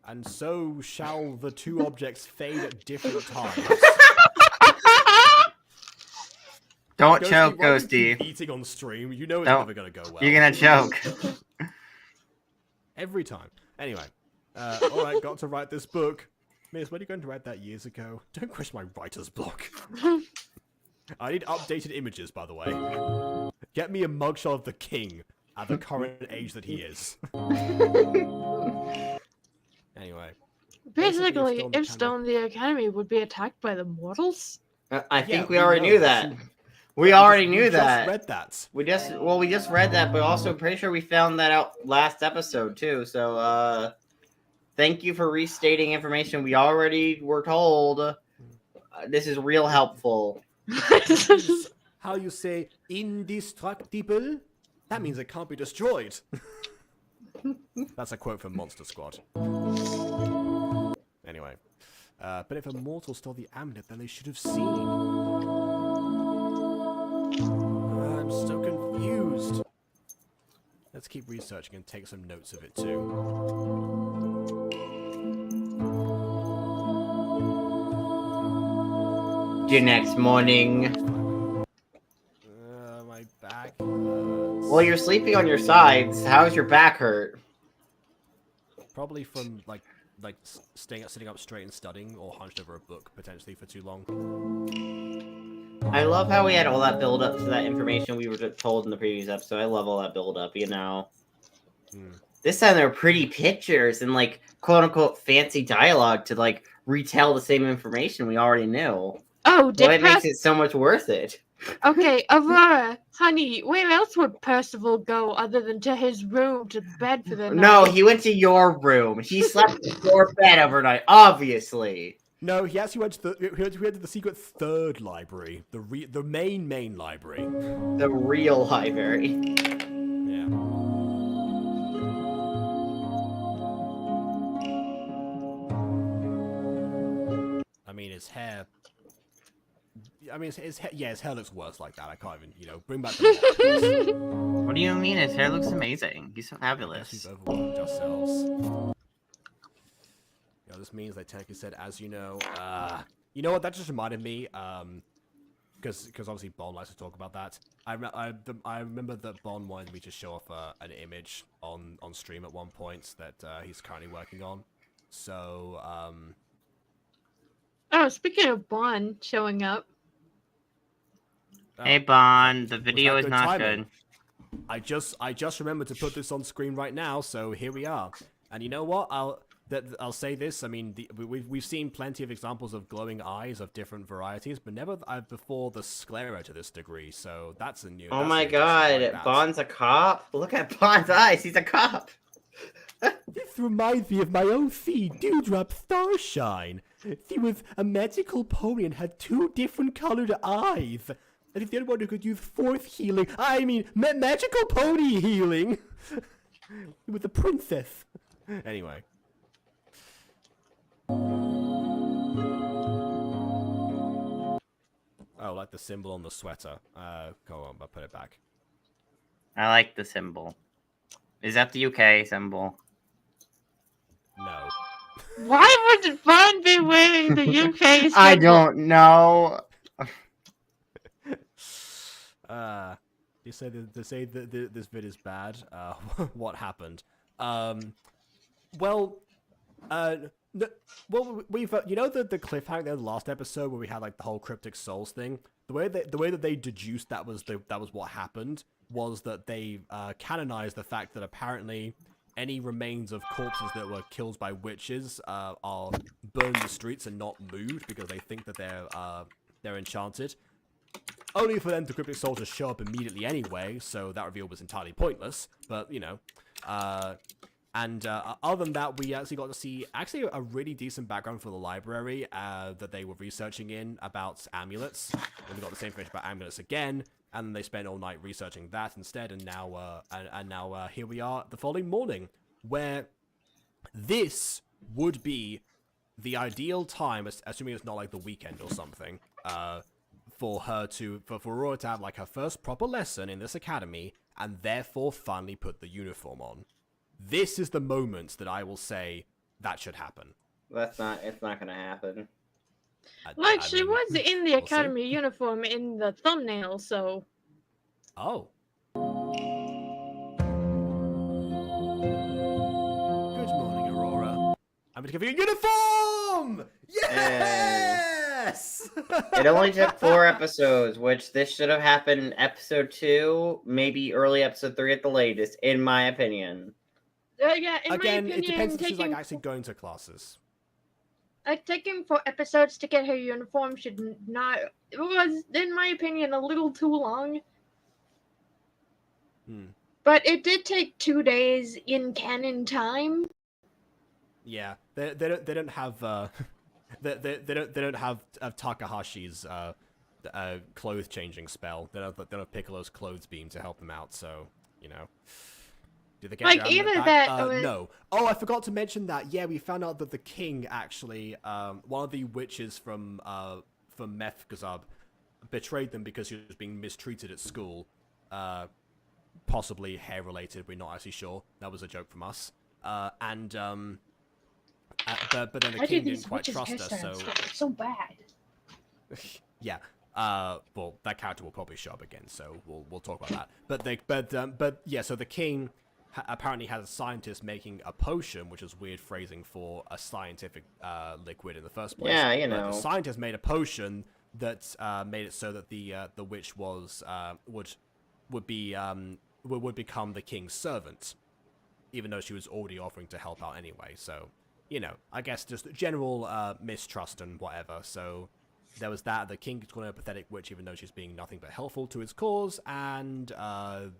And so shall the two objects fade at different times. Don't Ghosty, choke, why do you keep Ghosty. eating on stream, you know it's Don't. never gonna go well. You're gonna choke. Every time. Anyway, alright, got to write this book. Miss, when are you going to write that years ago? Don't question my writer's block. I need updated images, by the way. Get me a mugshot of the king at the current age that he is. Anyway. Basically, Stone if the Stone the Academy would be attacked by the mortals. I Yeah, think we already knew that. We We already just knew that. read that. We just read that, but also pretty sure we found that out last episode too. So thank you for restating information we already were told. This is real helpful. Is how you say indestructible? That means it can't be destroyed. That's a quote from Monster Squad. Anyway. But if a mortal stole the amulet, then they should have seen. I'm so confused. Let's keep researching and take some notes of it too. The next morning. My back. Well, you're sleeping on your sides. How's your back hurt? Probably from like sitting up straight and studying, or hunched over a book potentially for too long. I love how we had all that build up to that information we were told in the previous episode. I love all that build up, you know. This time there are pretty pictures and like quote unquote fancy dialogue to like retell the same information we already knew. Oh, Well, it did makes it so much worth it. Okay, Aurora, honey, where else would Percival go other than to his room to bed for the night? No, he went to your room. He slept in your bed overnight, obviously. No, he actually went to he went to the secret third library, the main library. The real library. Yeah. I mean, his hair. I mean, his hair looks worse like that. I can't even, bring back the What do you mean? His hair looks amazing. He's so We've fabulous. overworked ourselves. This means they technically said, as you know, you know what? That just reminded me, because obviously Bon likes to talk about that. I remember that Bon wanted me to show off an image on stream at one point that he's currently working on. So, Oh, speaking of Bond showing up. Hey, Bon, the video that is good not timing? good. I just remembered to put this on screen right now, so here we are. And you know what? I'll say this. I mean, we've seen plenty of examples of glowing eyes of different varieties, but never before the sclera to this degree. So that's a new. Oh that's my an interesting god, like that. Bond's a cop? Look at Bond's eyes, he's a cop! This reminds me of my own feed, Dewdrop Starshine. He was a magical pony and had 2 different colored eyes. And if the other one who could use force healing, I mean, magical pony healing. With a princess. Anyway. Oh, like the symbol on the sweater. Go on, I'll put it back. I like the symbol. Is that the UK symbol? No. Why would Vaughn be wearing the UK symbol? I don't know. You say that this vid is bad. What happened? Well, we've you know the cliffhanger in the last episode where we had like the whole cryptic souls thing. The way that they deduced that was what happened was that they canonized the fact that apparently any remains of corpses that were killed by witches are burned in the streets and not moved because they think that they're enchanted. Only for them to cryptic souls just show up immediately anyway, so that reveal was entirely pointless. But you know, other than that, we actually got to see a really decent background for the library that they were researching in about amulets. And we got the same information about amulets again, and they spent all night researching that instead. And now, here we are the following morning, where this would be the ideal time, assuming it's not like the weekend or something, for Aurora to have like her first proper lesson in this academy, and therefore finally put the uniform on. This is the moment that I will say that should happen. It's not gonna happen. Like, she was in the we'll academy uniform in the thumbnail, so... Oh. Good morning, Aurora. I'm gonna give you a uniform! Yes! It only took 4 episodes, which this should have happened in episode 2, maybe early episode 3 at the latest, in my opinion. Yeah, in Again, my opinion, it depends if she's like actually going to classes. Taking 4 episodes to get her uniform should not... It was, in my opinion, a little too long. But it did take 2 days in canon time. Yeah, they don't have they don't have Takahashi's clothes changing spell. They don't have Piccolo's clothes beam to help them out. So you know. Did they get Like, either back? that or... No. Oh, I forgot to mention that. Yeah, we found out that the king actually, one of the witches from Mefgazab, betrayed them because she was being mistreated at school. Possibly hair related. We're not actually sure. That was a joke from us. But then the king didn't quite trust her. So it's so bad. yeah. Well, that character will probably show up again, so we'll talk about that. But yeah. So the king apparently has a scientist making a potion, which is weird phrasing for a scientific liquid in the first place. Yeah, you know. But the scientist made a potion that made it so that the witch was would become the king's servant, even though she was already offering to help out anyway. So, you know, I guess just general mistrust and whatever. So there was that. The king called her a pathetic witch, even though she's being nothing but helpful to his cause. And I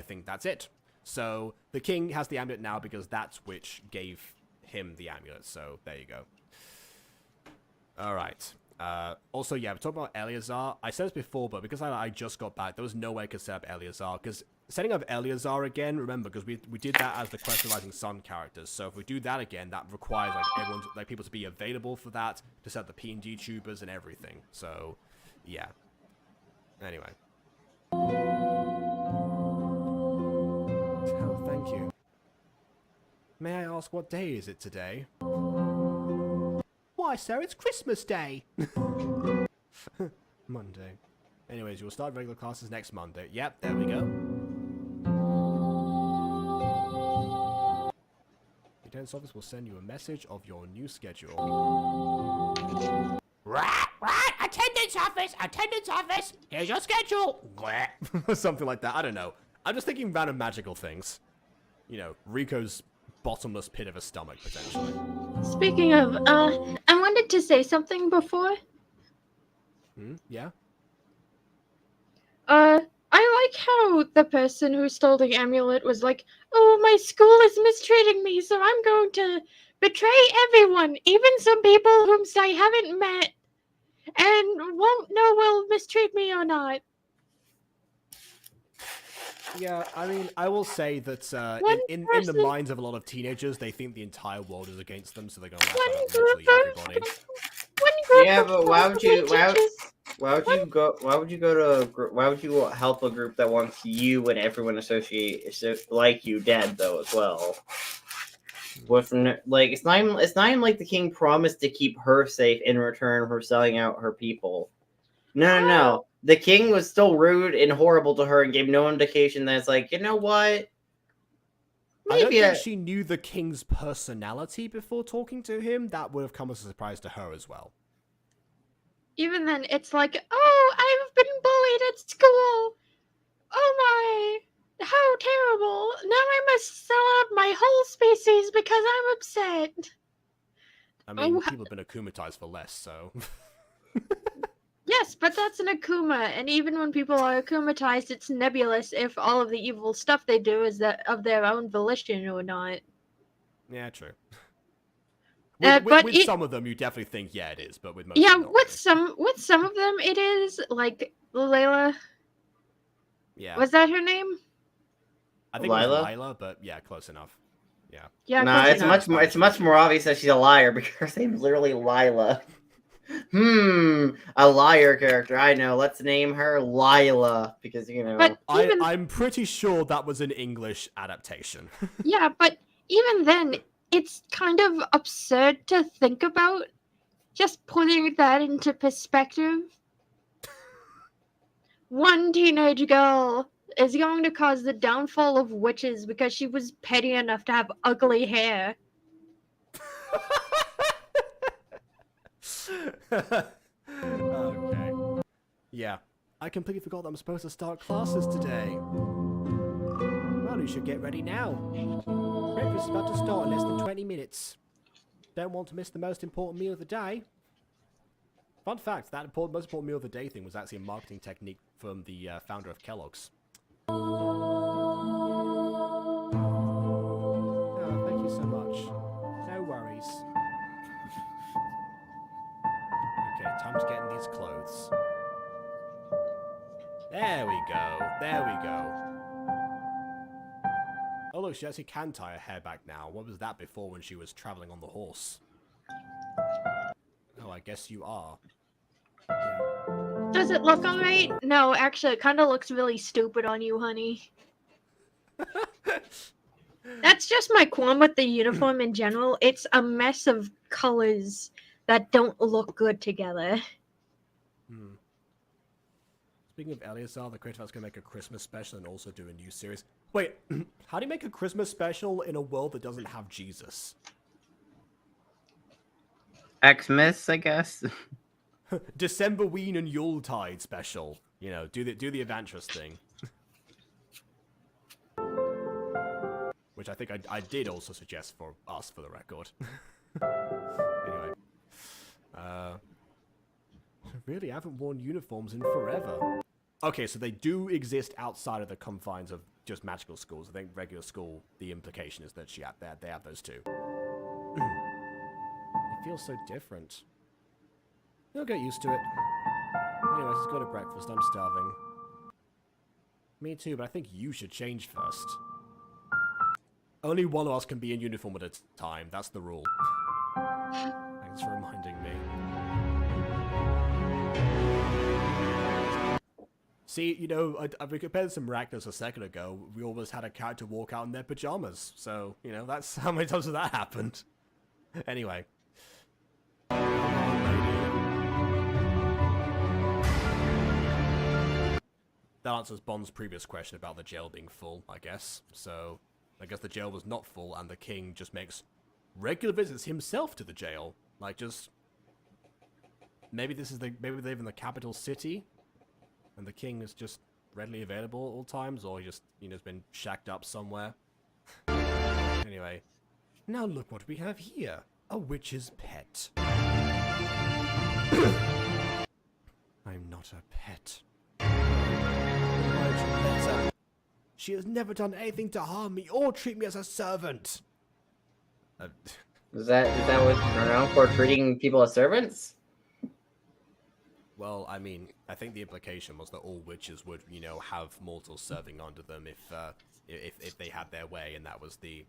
think that's it. So the king has the amulet now because that witch gave him the amulet. So there you go. All right. Also, yeah, we're talking about Eleazar. I said this before, but because I just got back, there was no way I could set up Eleazar. Because setting up Eleazar again, remember, because we did that as the Quest of Rising Sun characters. So if we do that again, that requires like people to be available for that, to set up the P&D tubers and everything. So, yeah. Anyway. Oh, thank you. May I ask what day is it today? Why, sir, it's Christmas Day! Monday. Anyways, you'll start regular classes next Monday. Yep, there we go. The attendance office will send you a message of your new schedule. Right, attendance office, here's your schedule! Something like that, I don't know. I'm just thinking random magical things. You know, Rico's bottomless pit of a stomach, potentially. Speaking of, I wanted to say something before. Yeah? I like how the person who stole the amulet was like, "Oh, my school is mistreating me, so I'm going to betray everyone, even some people whom I haven't met, and won't know will mistreat me or not." Yeah, I mean, I will say that One in the person- minds of a lot of teenagers, they think the entire world is against them, so they're gonna lash One out at group literally of everybody. Yeah, but why would you teachers. why would you go to why would you help a group that wants you and everyone like you dead though as well? Like it's not even like the king promised to keep her safe in return for selling out her people. No. The king was still rude and horrible to her and gave no indication that it's like, you know what? I don't Maybe think she knew the king's personality before talking to him. That would have come as a surprise to her as well. Even then, it's like, "Oh, I've been bullied at school. Oh my, how terrible. Now I must sell out my whole species because I'm upset." I mean, Oh, people have been akumatized for less, so... Yes, but that's an Akuma, and even when people are akumatized, it's nebulous if all of the evil stuff they do is that of their own volition or not. Yeah, true. But With it- some of them, you definitely think, yeah, it is, but with most Yeah, of them, not with some of them, it is like Layla. Yeah. Was that her name? I think it was Lila? Lila, but yeah, close enough. Yeah, Nah, close it's enough. much Spanish more obvious that she's a liar because her name's literally Lila. A liar character. I know. Let's name her Lila because you know. But even I'm pretty sure that was an English adaptation. yeah, but even then, it's kind of absurd to think about. Just putting that into perspective. One teenage girl is going to cause the downfall of witches because she was petty enough to have ugly hair. Okay. Yeah. I completely forgot that I'm supposed to start classes today. Well, you should get ready now. Breakfast is about to start in less than 20 minutes. Don't want to miss the most important meal of the day. Fun fact, that most important meal of the day thing was actually a marketing technique from the founder of Kellogg's. Oh, thank you so much. No worries. Okay, time to get in these clothes. There we go. There we go. Oh look, she actually can tie her hair back now. What was that before when she was traveling on the horse? Oh, I guess you are. Yeah. Does it look alright? No, actually, it kind of looks really stupid on you, honey. That's just my qualm with the uniform in general. It's a mess of colors that don't look good together. Speaking of Eleazar, the creator that's going to make a Christmas special and also do a new series. Wait, how do you make a Christmas special in a world that doesn't have Jesus? Xmas, I guess. Decemberween and Yuletide special. You know, do the Evantress thing. Which I think I did also suggest for us, for the record. Anyway. Really, I haven't worn uniforms in forever. Okay, so they do exist outside of the confines of just magical schools. I think regular school, the implication is that they have those too. It feels so different. You'll get used to it. Anyways, let's go to breakfast. I'm starving. Me too, but I think you should change first. Only one of us can be in uniform at a time. That's the rule. Thanks for reminding me. See, you know, we compared some Ragnas a second ago. We almost had a character walk out in their pajamas. So, you know, that's how many times has that happened. Anyway. That answers Bond's previous question about the jail being full, I guess. So, I guess the jail was not full, and the king just makes regular visits himself to the jail. Like, just... Maybe maybe they live in the capital city, and the king is just readily available at all times, or he just, you know, has been shacked up somewhere. Anyway. Now look what we have here. A witch's pet. I'm not a pet. Let's She has never done anything to harm me or treat me as a servant. Is that what you're known for, treating people as servants? Well, I mean, I think the implication was that all witches would, have mortals serving under them if they had their way, and that was the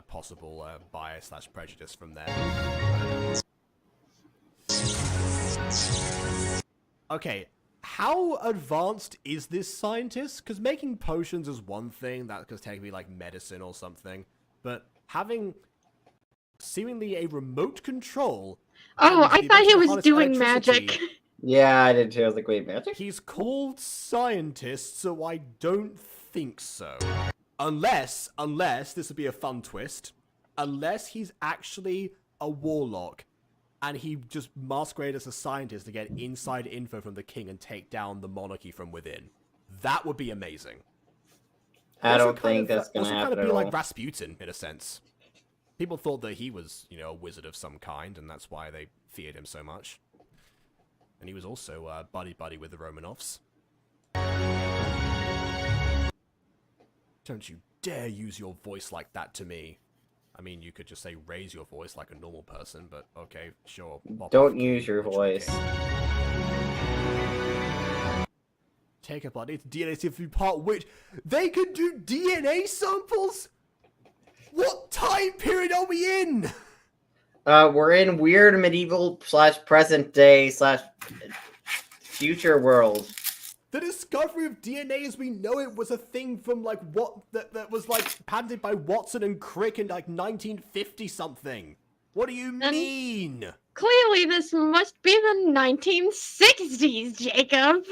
possible bias/prejudice from there. Okay, how advanced is this scientist? Because making potions is one thing, that could technically be like medicine or something, but having seemingly a remote control. Oh, and I the thought he ability to was harness doing electricity. magic. Yeah, I did too. I was like, wait, magic? He's called scientist, so I don't think so. Unless this would be a fun twist, unless he's actually a warlock, and he just masqueraded as a scientist to get inside info from the king and take down the monarchy from within. That would be amazing. I don't think that's gonna also happen kind of at be all. like Rasputin, in a sense. People thought that he was, a wizard of some kind, and that's why they feared him so much. And he was also buddy-buddy with the Romanovs. Don't you dare use your voice like that to me. I mean, you could just say raise your voice like a normal person, but okay, sure. Don't use your voice. Take a blood, it's DNA if you part which. They can do DNA samples? What time period are we in? We're in weird medieval/present day/future world. The discovery of DNA as we know it was a thing from that was patented by Watson and Crick in 1950 something. What do you mean? Clearly, this must be the 1960s, Jacob.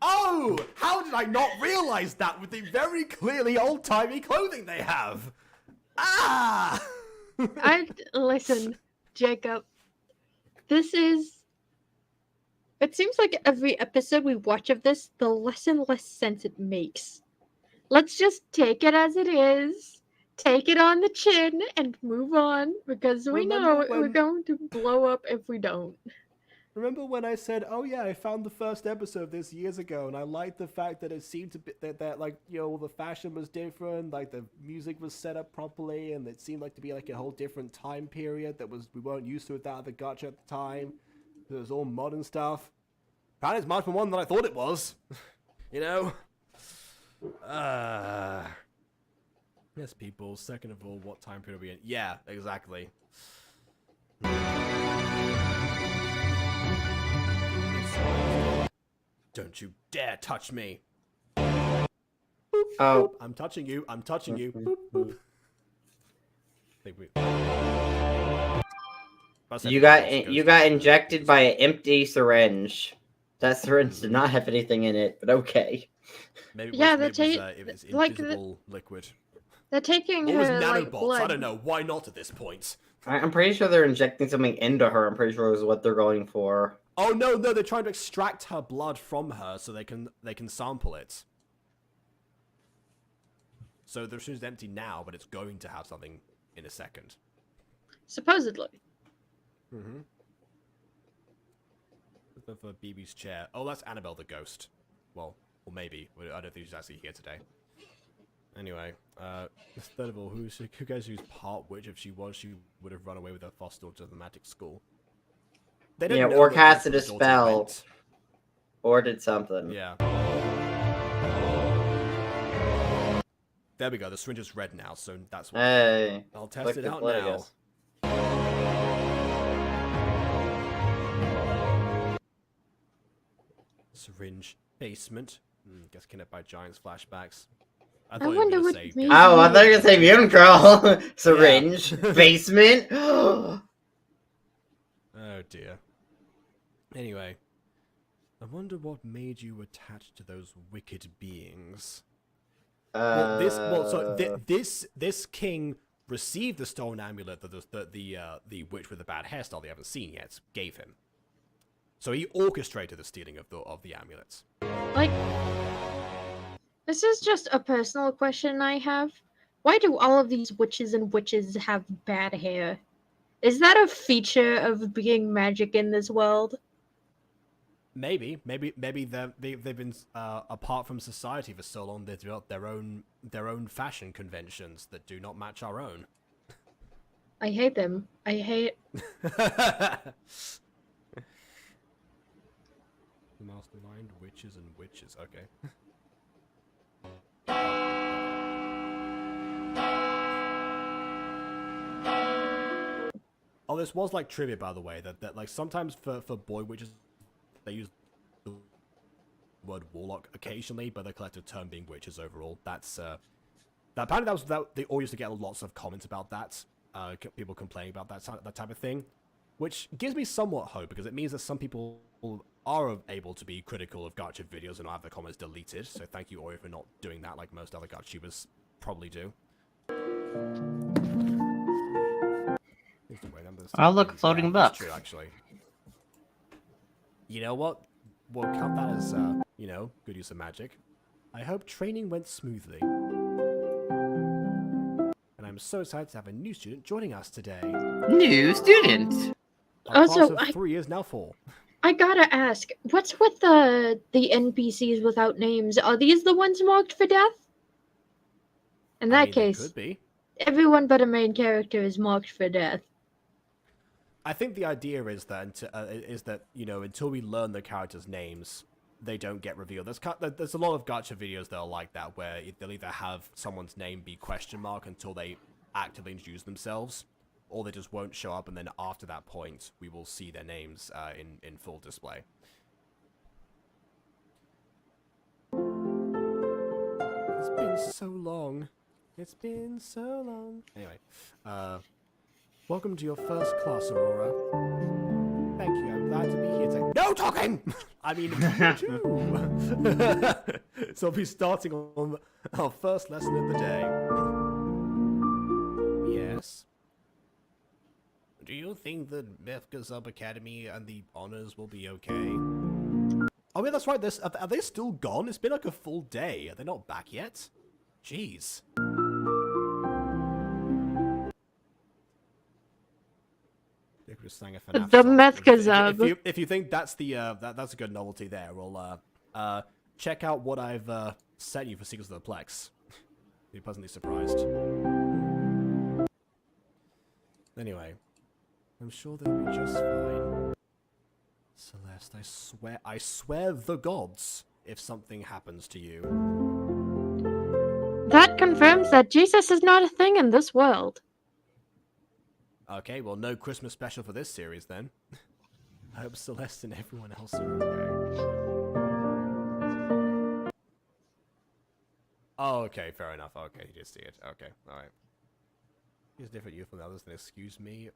Oh, how did I not realize that with the very clearly old-timey clothing they have? Ah! Listen, Jacob. It seems like every episode we watch of this, the less and less sense it makes. Let's just take it as it is, take it on the chin, and move on, because we know we're going to blow up if we don't. Remember when I said, oh yeah, I found the first episode of this years ago, and I liked the fact that it seemed to be that the fashion was different, like the music was set up properly, and it seemed like to be like a whole different time period we weren't used to without the Gacha at the time. It was all modern stuff. Apparently it's much more modern than I thought it was. Yes, people. Second of all, what time period are we in? Yeah, exactly. Don't you dare touch me. Oh. I'm touching you. I'm touching you. Boop, boop. You got injected by an empty syringe. That syringe did not have anything in it, but okay. Maybe it was invisible liquid. They're taking Or it was her nanobots. blood. I don't know. Why not at this point? I'm pretty sure they're injecting something into her. I'm pretty sure is what they're going for. Oh no, they're trying to extract her blood from her so they can sample it. So the machine's empty now, but it's going to have something in a second. Supposedly. Mm-hmm. For BB's chair. Oh, that's Annabelle the ghost. Well, or maybe. I don't think she's actually here today. Anyway, third of all, who cares who's part witch? If she was, she would have run away with her foster daughter to the magic school. They don't know or where casted the a daughter spell. went. Or did something. Yeah. There we go. The syringe is red now, so that's what. Hey. I'll test it out now. Syringe basement. Gets kidnapped by giants. Flashbacks. I wonder what it means. Oh, I thought you were gonna say mutant girl. Syringe. Yeah. Basement. Oh dear. Anyway, I wonder what made you attached to those wicked beings. This king received the stolen amulet that the witch with the bad hairstyle they haven't seen yet gave him. So he orchestrated the stealing of the amulets. Like, this is just a personal question I have. Why do all of these witches and witches have bad hair? Is that a feature of being magic in this world? Maybe they've been apart from society for so long they've developed their own fashion conventions that do not match our own. I hate them. I hate. Mastermind, witches and witches. Okay. Oh, this was like trivia, by the way, that like sometimes for boy witches, they use the word warlock occasionally, but the collective term being witches overall. That's that apparently they all used to get lots of comments about that. People complaining about that type of thing, which gives me somewhat hope because it means that some people are able to be critical of gacha videos and not have their comments deleted. So thank you, Ori, for not doing that like most other gachubers probably do. Oh, look, floating buck. True, actually. You know what? We'll count that as, you know, good use of magic. I hope training went smoothly. And I'm so excited to have a new student joining us today. New student. Our Also, class of 3 is now 4. I gotta ask, what's with the NPCs without names? Are these the ones marked for death? In that case, Could be. everyone but a main character is marked for death. I think the idea is that you know, until we learn the characters' names, they don't get revealed. There's a lot of gacha videos that are like that, where they'll either have someone's name be question mark until they actively introduce themselves, or they just won't show up, and then after that point, we will see their names in full display. It's been so long. It's been so long. Anyway, welcome to your first class, Aurora. Thank you, I'm glad to be here today. No talking! I mean, you too. So I'll be starting on our first lesson of the day. Yes? Do you think that Mefka Sub Academy and the honors will be okay? Oh yeah, that's right, are they still gone? It's been like a full day. Are they not back yet? Jeez. The Methkazub. If you think that's the that's a good novelty there, well check out what I've sent you for Secrets of the Plex. Be pleasantly surprised. Anyway, I'm sure they'll be just fine. Celeste, I swear the gods, if something happens to you. That confirms that Jesus is not a thing in this world. Okay, well, no Christmas special for this series, then. I hope Celeste and everyone else are okay. Oh, okay, fair enough. Okay, you did see it. Okay, alright. He's different youth from others, then excuse me.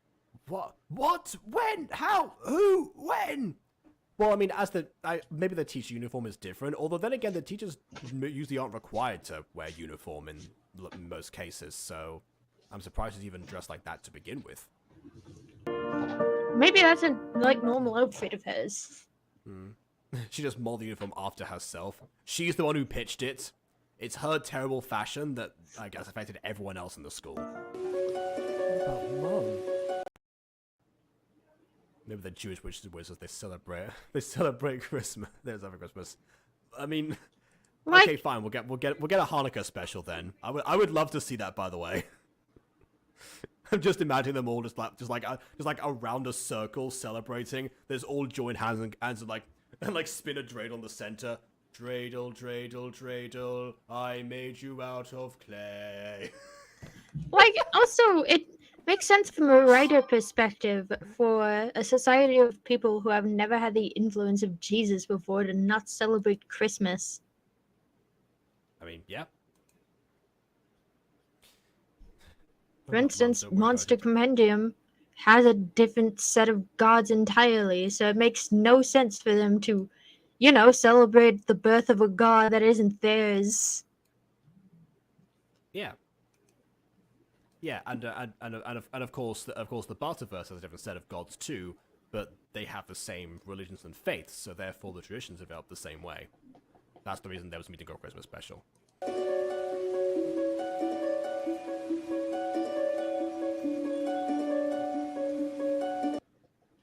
What? What? When? How? Who? When? Well, I mean, maybe the teacher uniform is different, although then again, the teachers usually aren't required to wear uniform in most cases, so I'm surprised he's even dressed like that to begin with. Maybe that's a normal outfit of hers. She just molded the uniform after herself. She's the one who pitched it. It's her terrible fashion that, I guess, affected everyone else in the school. What about Mom? Maybe the Jewish witches and wizards, they celebrate Christmas. There's over Christmas. I mean, okay, fine. We'll get a Hanukkah special then. I would love to see that, by the way. I'm just imagining them all just like around a circle celebrating. There's all joined hands and like spin a dreidel in the center. Dreidel, dreidel, dreidel, I made you out of clay. Also, it makes sense from a writer perspective for a society of people who have never had the influence of Jesus before to not celebrate Christmas. I mean, yeah. For instance, Monster Compendium has a different set of gods entirely, so it makes no sense for them to, celebrate the birth of a god that isn't theirs. Yeah. Yeah, and of course the Barterverse has a different set of gods too, but they have the same religions and faiths, so therefore the traditions develop the same way. That's the reason there was a Meeting Girl Christmas special.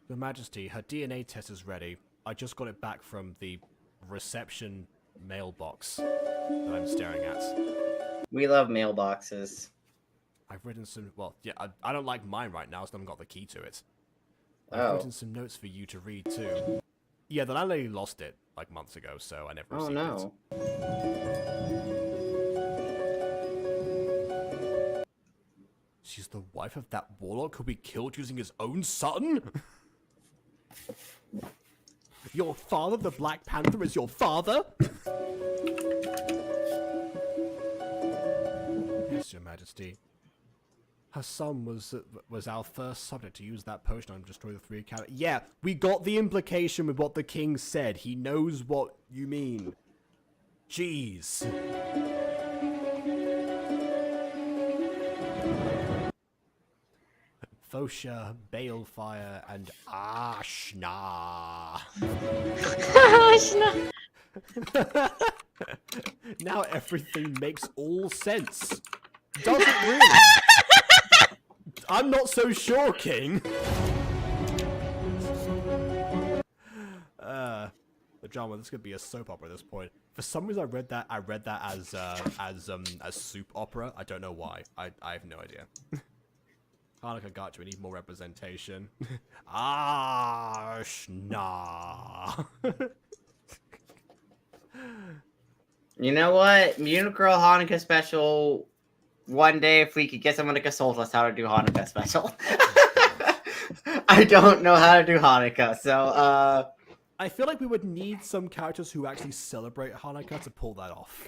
Your Majesty, her DNA test is ready. I just got it back from the reception mailbox that I'm staring at. We love mailboxes. I've written some. Well, yeah, I don't like mine right now, so I haven't got the key to it. I've Oh. written some notes for you to read too. Yeah, the landlady lost it like months ago, so I never Oh received no. it. She's the wife of that warlock who we killed using his own son? Your father, the Black Panther, is your father? Yes, Your Majesty. Her son was our first subject to use that potion on Destroy the Three Academy. Yeah, we got the implication with what the king said. He knows what you mean. Jeez. Fosha, Balefire, and Ashna. Now everything makes all sense. Does it really? I'm not so sure, King. The drama. This could be a soap opera at this point. For some reason, I read that as soup opera. I don't know why. I have no idea. Hanukkah Gacha, we need more representation. Ashna. You know what? Mutant Girl Hanukkah special. One day, if we could get someone to consult us how to do Hanukkah special. I don't know how to do Hanukkah, so I feel like we would need some characters who actually celebrate Hanukkah to pull that off.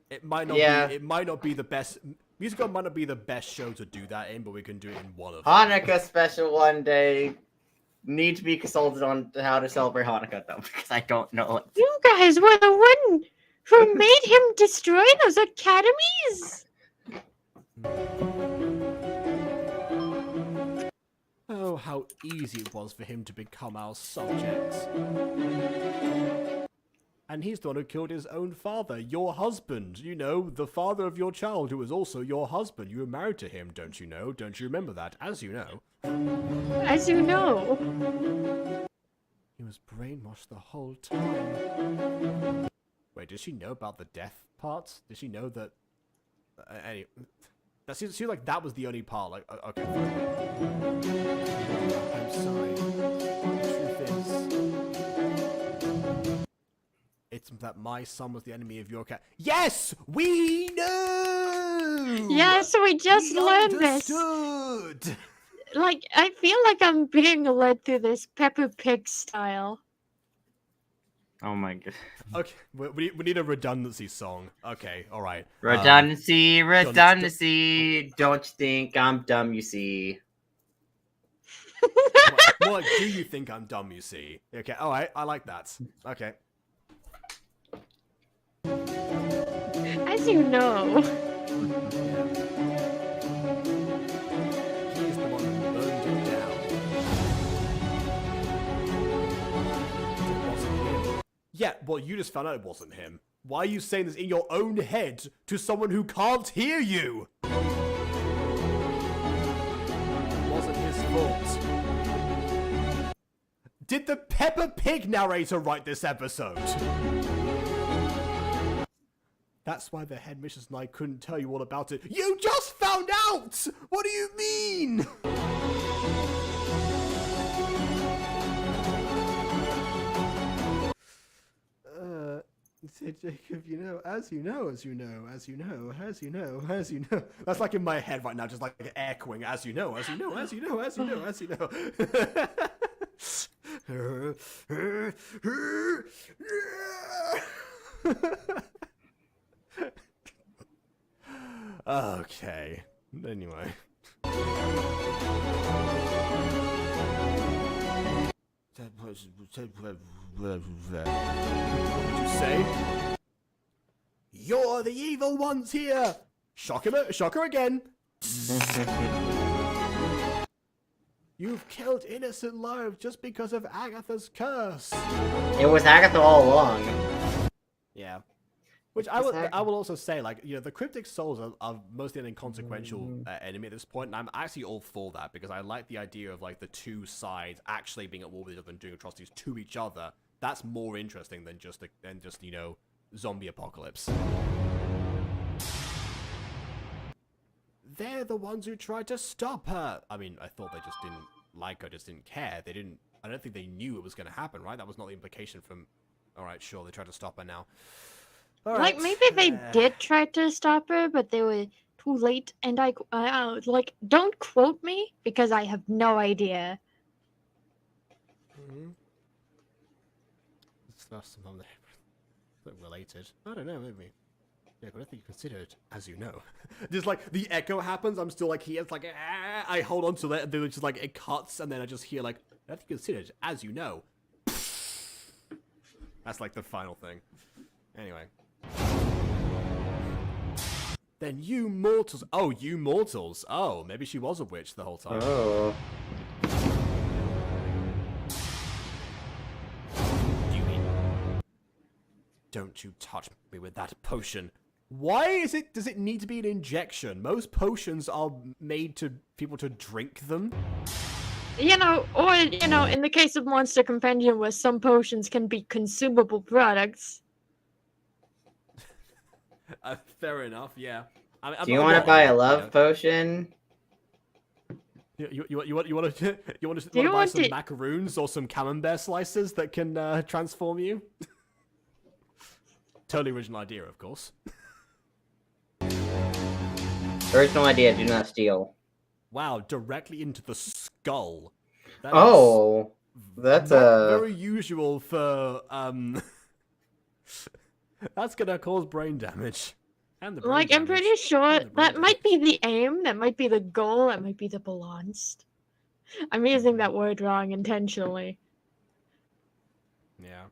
It might not. Yeah. It might not be the best. Musical might not be the best show to do that in, but we can do it in one of them. Hanukkah special one day. Need to be consulted on how to celebrate Hanukkah though, because I don't know. You guys were the one who made him destroy those academies. Oh, how easy it was for him to become our subject. And he's the one who killed his own father, your husband. You know, the father of your child, who was also your husband. You were married to him, don't you know? Don't you remember that? As you know. As you know. He was brainwashed the whole time. Wait, did she know about the death parts? Did she know that... anyway, that seems like that was the only part. Like, okay. I'm sorry. The truth is... It's that my son was the enemy of your cat. Yes! We know! Yes, we just learned this. Understood! Like, I feel like I'm being led through this Peppa Pig style. Oh my god. Okay, we need a redundancy song. Okay, alright. Redundancy. Don't you think I'm dumb, you see? More like, do you think I'm dumb, you see? Okay, alright, I like that. Okay. As you know. He's the one who burned it down. It wasn't him. Yeah, well, you just found out it wasn't him. Why are you saying this in your own head to someone who can't hear you? It wasn't his fault. Did the Peppa Pig narrator write this episode? That's why the headmistress and I couldn't tell you all about it. You just found out! What do you mean? Said Jacob, as you know. That's like in my head right now, just like echoing, as you know. Okay. Anyway. What did you say? You're the evil ones here! Shock her again! You've killed innocent lives just because of Agatha's curse! It was Agatha all along. Yeah. Which I Exactly. will also say, like, you know, the cryptic souls are mostly an inconsequential enemy at this point, and I'm actually all for that because I like the idea of like the two sides actually being at war with each other and doing atrocities to each other. That's more interesting than just you know, zombie apocalypse. They're the ones who tried to stop her. I mean, I thought they just didn't like her, just didn't care. They didn't. I don't think they knew it was going to happen, right? That was not the implication from. All right, sure, they tried to stop her now. All right. Like maybe they did try to stop her, but they were too late. And like, don't quote me because I have no idea. Mm-hmm. That's related. I don't know, maybe. Yeah, but I think you considered, as you know. Just like the echo happens, I'm still like here. It's like I hold on to it, and then it's just like it cuts, and then I just hear like I think you considered, as you know. That's like the final thing. Anyway. Then you mortals. Oh, you mortals. Oh, maybe she was a witch the whole time. Oh. You mean? Don't you touch me with that potion. Why is it? Does it need to be an injection? Most potions are made to people to drink them. You know, or you know, in the case of Monster Compendium, where some potions can be consumable products. Fair enough. Yeah. Do you want to buy a love potion? You want to buy some macaroons or some camembert slices that can transform you? Totally original idea, of course. Original idea, do not steal. Wow, directly into the skull. That Oh, that's not very usual for That's gonna cause brain damage. And the brain Like, I'm damage. pretty sure And the brain that might be damage. the aim, that might be the goal, that might be the balance. I'm using that word wrong intentionally. Yeah.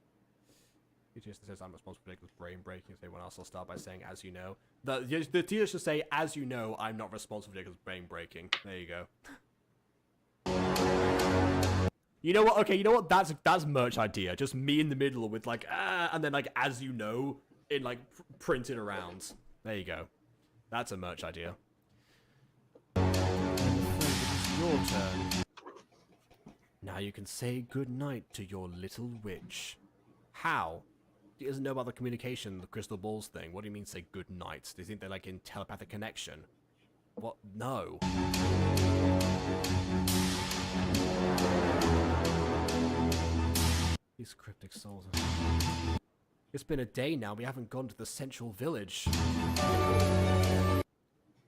He just says I'm responsible for Nicholas' brain breaking, so everyone else will start by saying, as you know. The teacher should say, as you know, I'm not responsible for Nicholas' brain breaking. There you go. You know what? Okay, you know what? That's merch idea. Just me in the middle with like, and then like, as you know, in like printed around. There you go. That's a merch idea. I'm afraid it's your turn. Now you can say goodnight to your little witch. How? He doesn't know about the communication, the crystal balls thing. What do you mean say goodnight? Do you think they're like in telepathic connection? What? No. These cryptic souls are... It's been a day now, we haven't gone to the central village.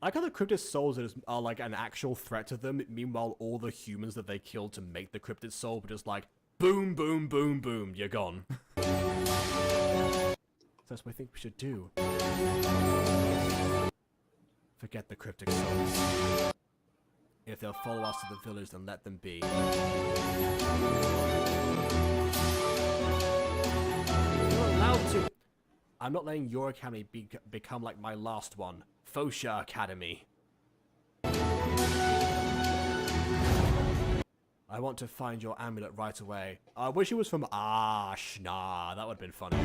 I like how the cryptid souls are like an actual threat to them, meanwhile all the humans that they killed to make the cryptid soul were just like, boom, boom, boom, boom, you're gone. That's what I think we should do. Forget the cryptic souls. If they'll follow us to the village, then let them be. You're allowed to... I'm not letting your academy become like my last one. Fosha Academy. I want to find your amulet right away. I wish it was from Ashna. That would have been funny.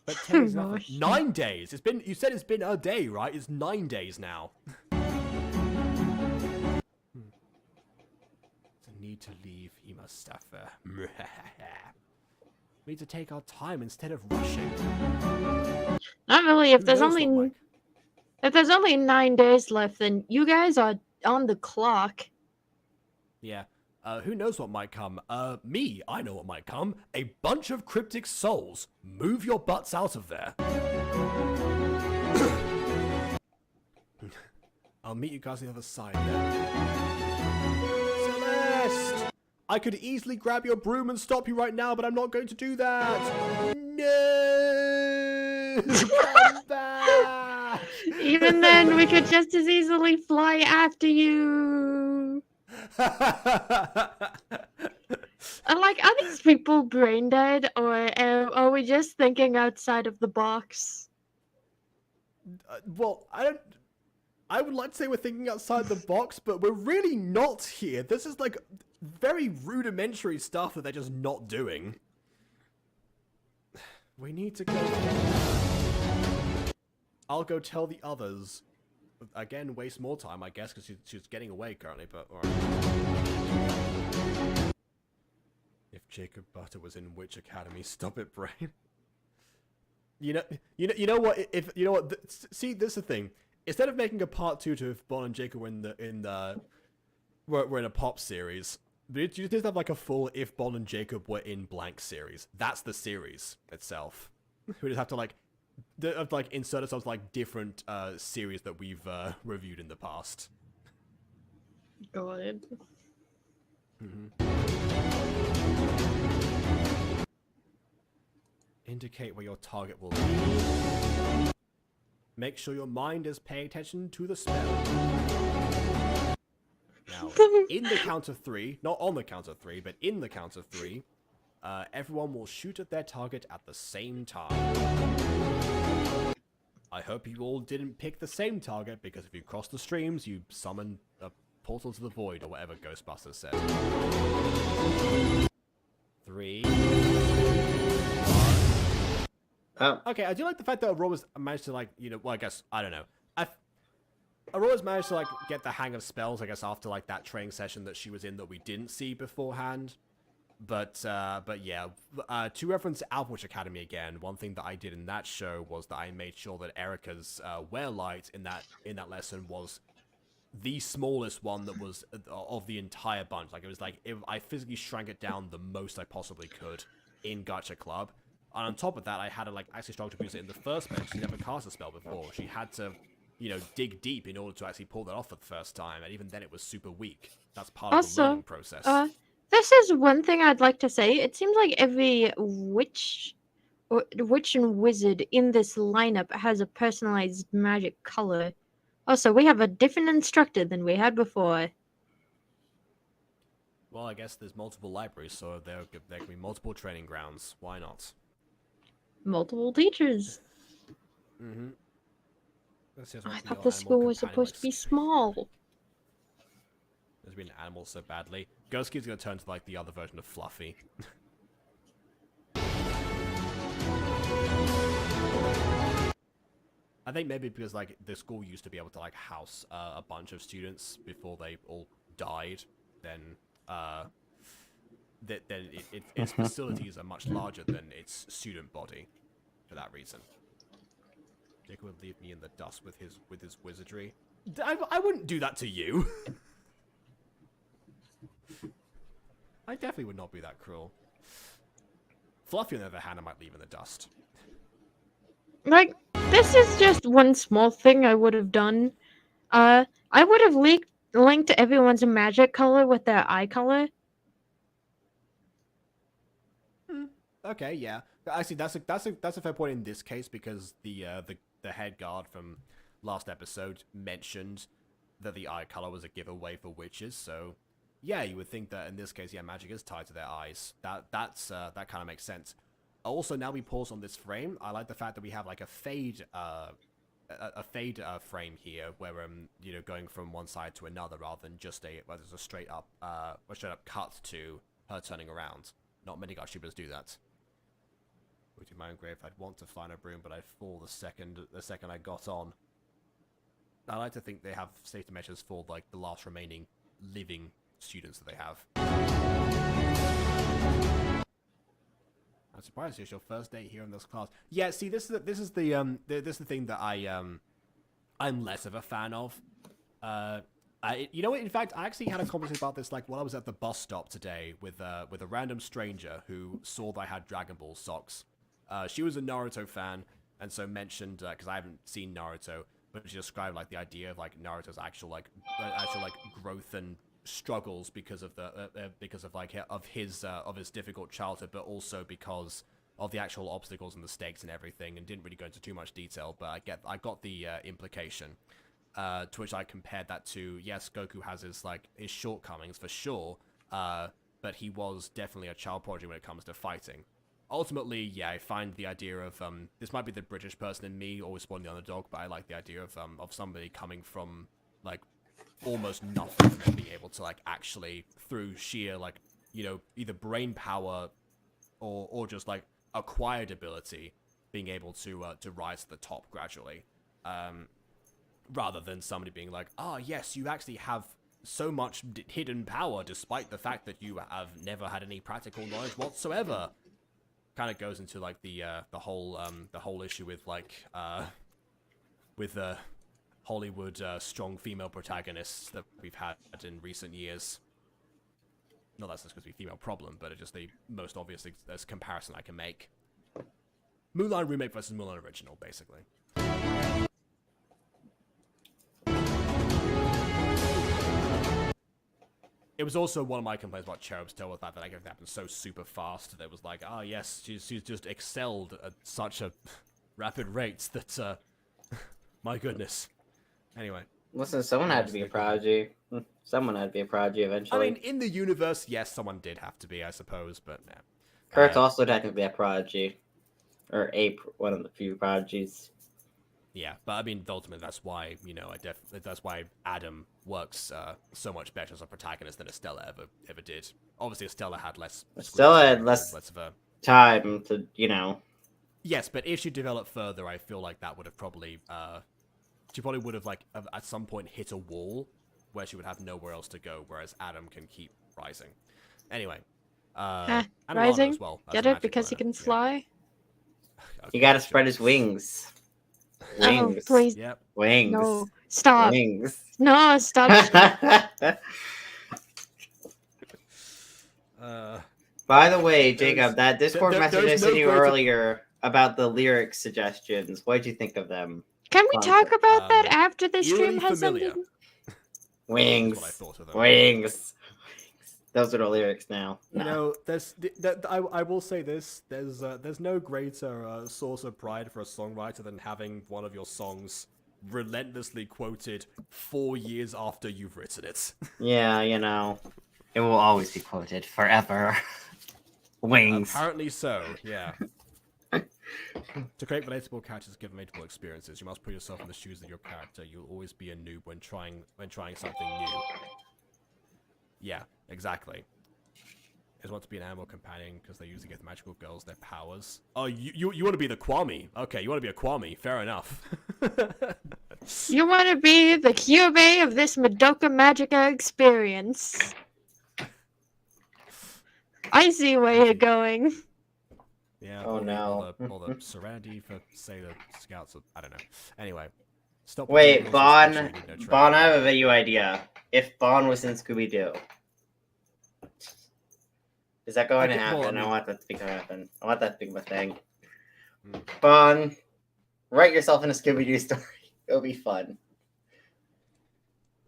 But 10 is nothing. 9 days. It's been. You said it's been a day, right? It's 9 days now. It's a need to leave Imastafa. We need to take our time instead of rushing. Not really. If Who there's knows what only if there's only 9 days left, then you guys are on the clock. Yeah. Who knows what might come? Me, I know what might come. A bunch of cryptic souls. Move your butts out of there. I'll meet you guys on the other side then. Celeste! I could easily grab your broom and stop you right now, but I'm not going to do that. No! Come back! Even then, we could just as easily fly after you. Like, are these people brain dead, or are we just thinking outside of the box? Well, I would like to say we're thinking outside the box, but we're really not here. This is like very rudimentary stuff that they're just not doing. We need to go. I'll go tell the others. Again, waste more time, I guess, because she's getting away currently, but alright. If Jacob Butter was in Witch Academy, stop it, brain. You know what? See, this is the thing. Instead of making a part 2 to if Bon and Jacob were in a pop series, you just have like a full if Bon and Jacob were in blank series. That's the series itself. We just have to like insert ourselves like different series that we've reviewed in the past. Got it. Indicate where your target will be. Make sure your mind is paying attention to the spell. Now, in the count of 3, not on the count of 3, but in the count of 3, everyone will shoot at their target at the same time. I hope you all didn't pick the same target, because if you cross the streams, you summon a portal to the void, or whatever Ghostbusters said. 3. Okay, I do like the fact that Aurora's managed to, like, you know, well, I guess, I don't know. Aurora's managed to, like, get the hang of spells, I guess, after, like, that training session that she was in that we didn't see beforehand. But yeah, to reference Witch Academy again, one thing that I did in that show was that I made sure that Erica's wear light in that lesson was the smallest one that was of the entire bunch. Like, it was like, I physically shrank it down the most I possibly could in Gacha Club. And on top of that, I had to, like, actually struggle to use it in the first place. She never cast a spell before. She had to, you know, dig deep in order to actually pull that off for the first time. And even then, it was super weak. That's part of the learning process. This is one thing I'd like to say. It seems like every witch and wizard in this lineup has a personalized magic color. Also, we have a different instructor than we had before. Well, I guess there's multiple libraries, so there can be multiple training grounds. Why not? Multiple teachers. I thought the school was supposed to be small. There's been animals so badly. Ghost Kid's gonna turn to like the other version of Fluffy. I think maybe because like the school used to be able to like house a bunch of students before they all died, then its facilities are much larger than its student body for that reason. Jacob would leave me in the dust with his wizardry. I wouldn't do that to you. I definitely would not be that cruel. Fluffy, on the other hand, I might leave in the dust. Like, this is just one small thing I would have done. I would have linked everyone's magic color with their eye color. Okay, yeah. Actually, that's a fair point in this case because the head guard from last episode mentioned that the eye color was a giveaway for witches. So, yeah, you would think that in this case, yeah, magic is tied to their eyes. That kind of makes sense. Also, now we pause on this frame. I like the fact that we have like a fade frame here, where you know, going from one side to another rather than just there's a straight up cut to her turning around. Not many Gashibas do that. Waiting my own grave, I'd want to fly on a broom, but I'd fall the second I got on. I like to think they have safety measures for like the last remaining living students that they have. I'm surprised it's your first day here in this class. Yeah, see, this is the thing that I'm less of a fan of. You know what? In fact, I actually had a conversation about this like while I was at the bus stop today with a random stranger who saw that I had Dragon Ball socks. She was a Naruto fan, and so mentioned because I haven't seen Naruto, but she described like the idea of like Naruto's actual growth and struggles because of his difficult childhood, but also because of the actual obstacles and the stakes and everything, and didn't really go into too much detail. But I got the implication. To which I compared that to, yes, Goku has his shortcomings for sure, but he was definitely a child prodigy when it comes to fighting. Ultimately, yeah, I find the idea of this might be the British person in me, always supporting the underdog, but I like the idea of somebody coming from like almost nothing and being able to like actually through sheer like, you know, either brain power or just like acquired ability being able to rise to the top gradually, rather than somebody being like, oh yes, you actually have so much hidden power despite the fact that you have never had any practical knowledge whatsoever. Kind of goes into like the whole issue with like Hollywood strong female protagonists that we've had in recent years. Not that's supposed to be a female problem, but it's just the most obvious comparison I can make. Mulan remake versus Mulan original, basically. It was also one of my complaints about Cherub's Tale with that everything happened so super fast. That it was like, oh yes, she's just excelled at such a rapid rate that, my goodness. Anyway. Listen, someone had to be a prodigy. Someone had to be a prodigy eventually. I mean, in the universe, yes, someone did have to be, I suppose, but yeah. Kurt's also technically a prodigy. Or one of the few prodigies. Yeah, but I mean, ultimately, that's why, that's why Adam works so much better as a protagonist than Estella ever did. Obviously, Estella had less... Estella had less of a... time to, Yes, but if she developed further, I feel like that would have probably... she probably would have, like, at some point hit a wall where she would have nowhere else to go, whereas Adam can keep rising. Anyway. And rising? as well, get it? Because he can fly? Yeah. You gotta spread his wings. Wings. Oh, please. Yep. Wings. No. Stop. Wings. No, stop. By the way, Jacob, that Discord message I sent you greater... earlier about the lyric suggestions, what did you think of them? Can we talk about that after the stream has familiar. ended? Wings. That's what I thought of them. Wings. Those are the lyrics now. You know, I will say this: there's no greater source of pride for a songwriter than having one of your songs relentlessly quoted 4 years after you've written it. Yeah, it will always be quoted forever. Wings. Apparently so. Yeah. To create relatable characters, give relatable experiences. You must put yourself in the shoes of your character. You'll always be a noob when trying something new. Yeah, exactly. Is want to be an animal companion because they usually give magical girls their powers. Oh, you want to be the Kwame? Okay, you want to be a Kwame? Fair enough. You want to be the Kyubey of this Madoka Magica experience. I see where you're going. Yeah. Oh no. All the serenity for say the scouts. I don't know. Anyway, stop. Wait, Bon, I have a video idea. If Bon was in Scooby Doo, is that going to happen? I want that to happen. I want that to be a thing. Bon, write yourself in a Scooby Doo story. It'll be fun.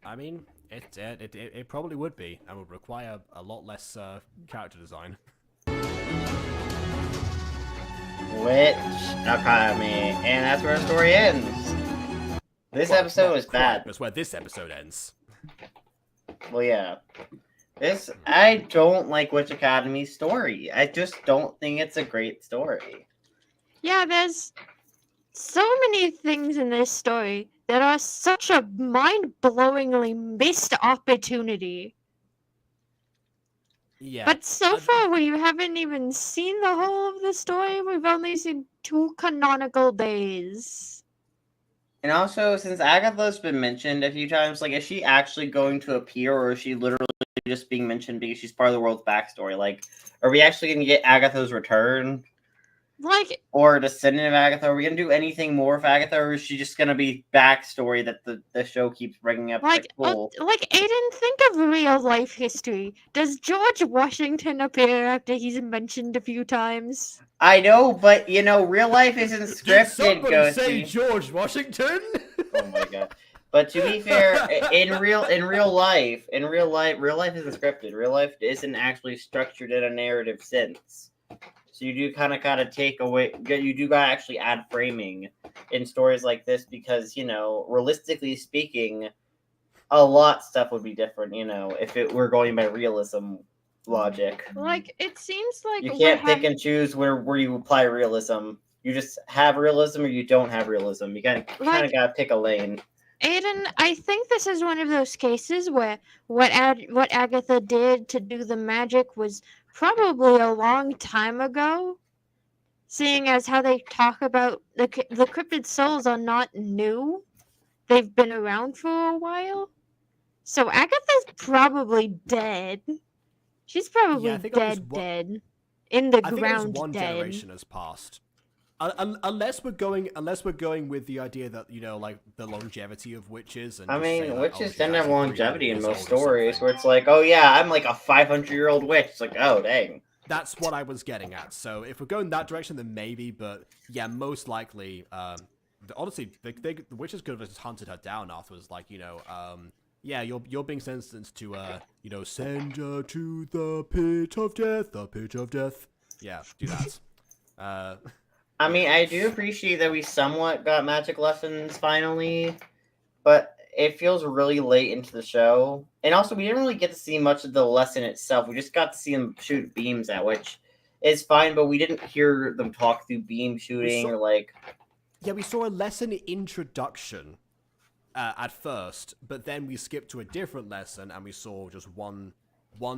I mean, it probably would be, and would require a lot less character design. Witch Academy, and that's where the story ends. This episode was bad. That's where this episode ends. Well, yeah. I don't like Witch Academy's story. I just don't think it's a great story. Yeah, there's so many things in this story that are such a mind-blowingly missed opportunity. Yeah. But so far, we haven't even seen the whole of the story. We've only seen 2 canonical days. And also, since Agatha's been mentioned a few times, like, is she actually going to appear, or is she literally just being mentioned because she's part of the world's backstory? Like, are we actually going to get Agatha's return? Like, or descendant of Agatha? Are we going to do anything more of Agatha, or is she just going to be backstory that the show keeps bringing up? like Aiden, think of real life history. Does George Washington appear after he's mentioned a few times? I know, but real life isn't scripted. Did somebody say George Washington? Oh my god! But to be fair, in real life isn't scripted. Real life isn't actually structured in a narrative sense. So you do kind of gotta take away. You do gotta actually add framing in stories like this because realistically speaking, a lot stuff would be different. If it were going by realism logic. Like, it seems like you can't pick and choose where you apply realism. You just have realism or you don't have realism. You kind of gotta pick a lane. Aiden, I think this is one of those cases where what Agatha did to do the magic was probably a long time ago, seeing as how they talk about the cryptid souls are not new. They've been around for a while. So Agatha's probably dead. She's probably I think at least dead. In the I think at least ground one dead. generation has passed. Unless we're going with the idea that, you know, like the longevity of witches, and I just say, mean, like, witches she's tend to have actually 300 longevity in years most old or stories, something. where it's like, oh yeah, I'm like a 500-year-old witch. It's like, oh dang. That's what I was getting at. So if we're going that direction, then maybe. But yeah, most likely. Honestly, the witches could have just hunted her down afterwards. Like, you know, yeah, you're being sentenced to, you know, send her to the pit of death, the pit of death. Yeah, do that. I mean, I do appreciate that we somewhat got magic lessons finally, but it feels really late into the show. And also, we didn't really get to see much of the lesson itself. We just got to see them shoot beams at, which is fine, but we didn't hear them talk through beam shooting or like. Yeah, we saw a lesson introduction at first, but then we skipped to a different lesson and we saw just one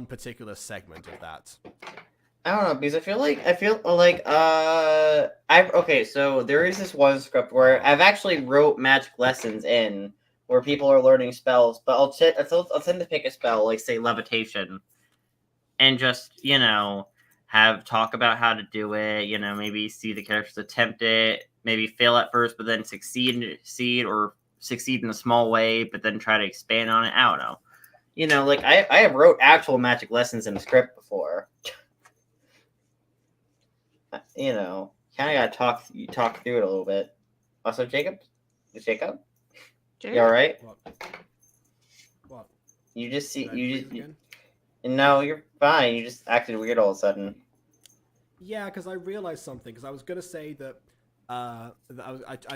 particular segment of that. I don't know, because I feel like okay, so there is this one script where I've actually wrote magic lessons in where people are learning spells, but I'll tend to pick a spell, like say levitation, and just, you know, talk about how to do it, you know, maybe see the characters attempt it, maybe fail at first, but then succeed in a small way, but then try to expand on it. I don't know. You know, like I have wrote actual magic lessons in a script before. You know, kind of gotta talk through it a little bit. Also, Jacob? Jacob? You all right? What? You just see Did I freeze again? No, you're fine. You just acted weird all of a sudden. Yeah, because I realized something. Because I was gonna say that I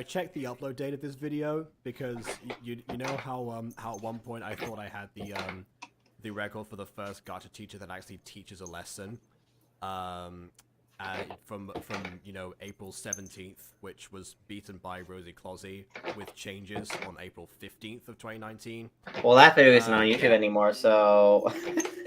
checked the upload date of this video because you know how at one point I thought I had the record for the first Gacha teacher that actually teaches a lesson. From you know, April 17th, which was beaten by Rosie Closey with changes on April 15th of 2019. Well, that video isn't on YouTube anymore, so...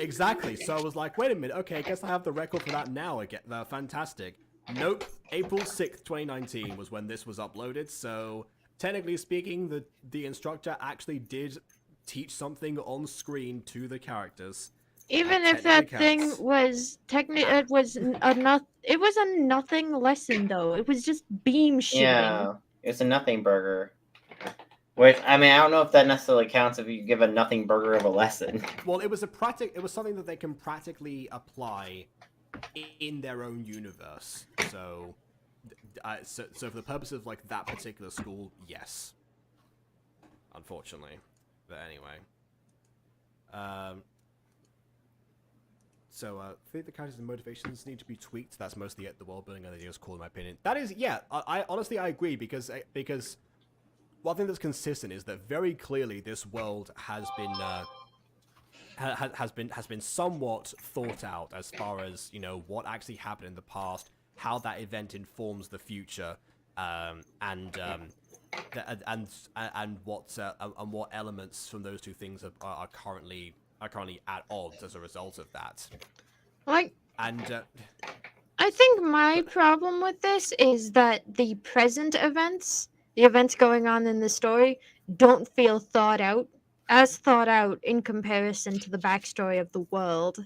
Exactly, so I was like, wait a minute, okay, I guess I have the record for that now again. Fantastic. Nope, April 6th, 2019 was when this was uploaded, so technically speaking, the instructor actually did teach something on screen to the characters. Even if that thing was it was a nothing lesson though. It was just beam shooting. Yeah, it's a nothing burger. Which, I mean, I don't know if that necessarily counts if you give a nothing burger of a lesson. Well, it was something that they can practically apply in their own universe. So, so for the purpose of like that particular school, yes. Unfortunately, but anyway. So, I think the characters and motivations need to be tweaked. That's mostly it. The world building and the ideas core, in my opinion. That is, yeah. I honestly I agree because one thing that's consistent is that very clearly this world has been somewhat thought out as far as, you know, what actually happened in the past, how that event informs the future, and what elements from those two things are currently at odds as a result of that. Like, and I think my problem with this is that the present events, the events going on in the story, don't feel thought out in comparison to the backstory of the world.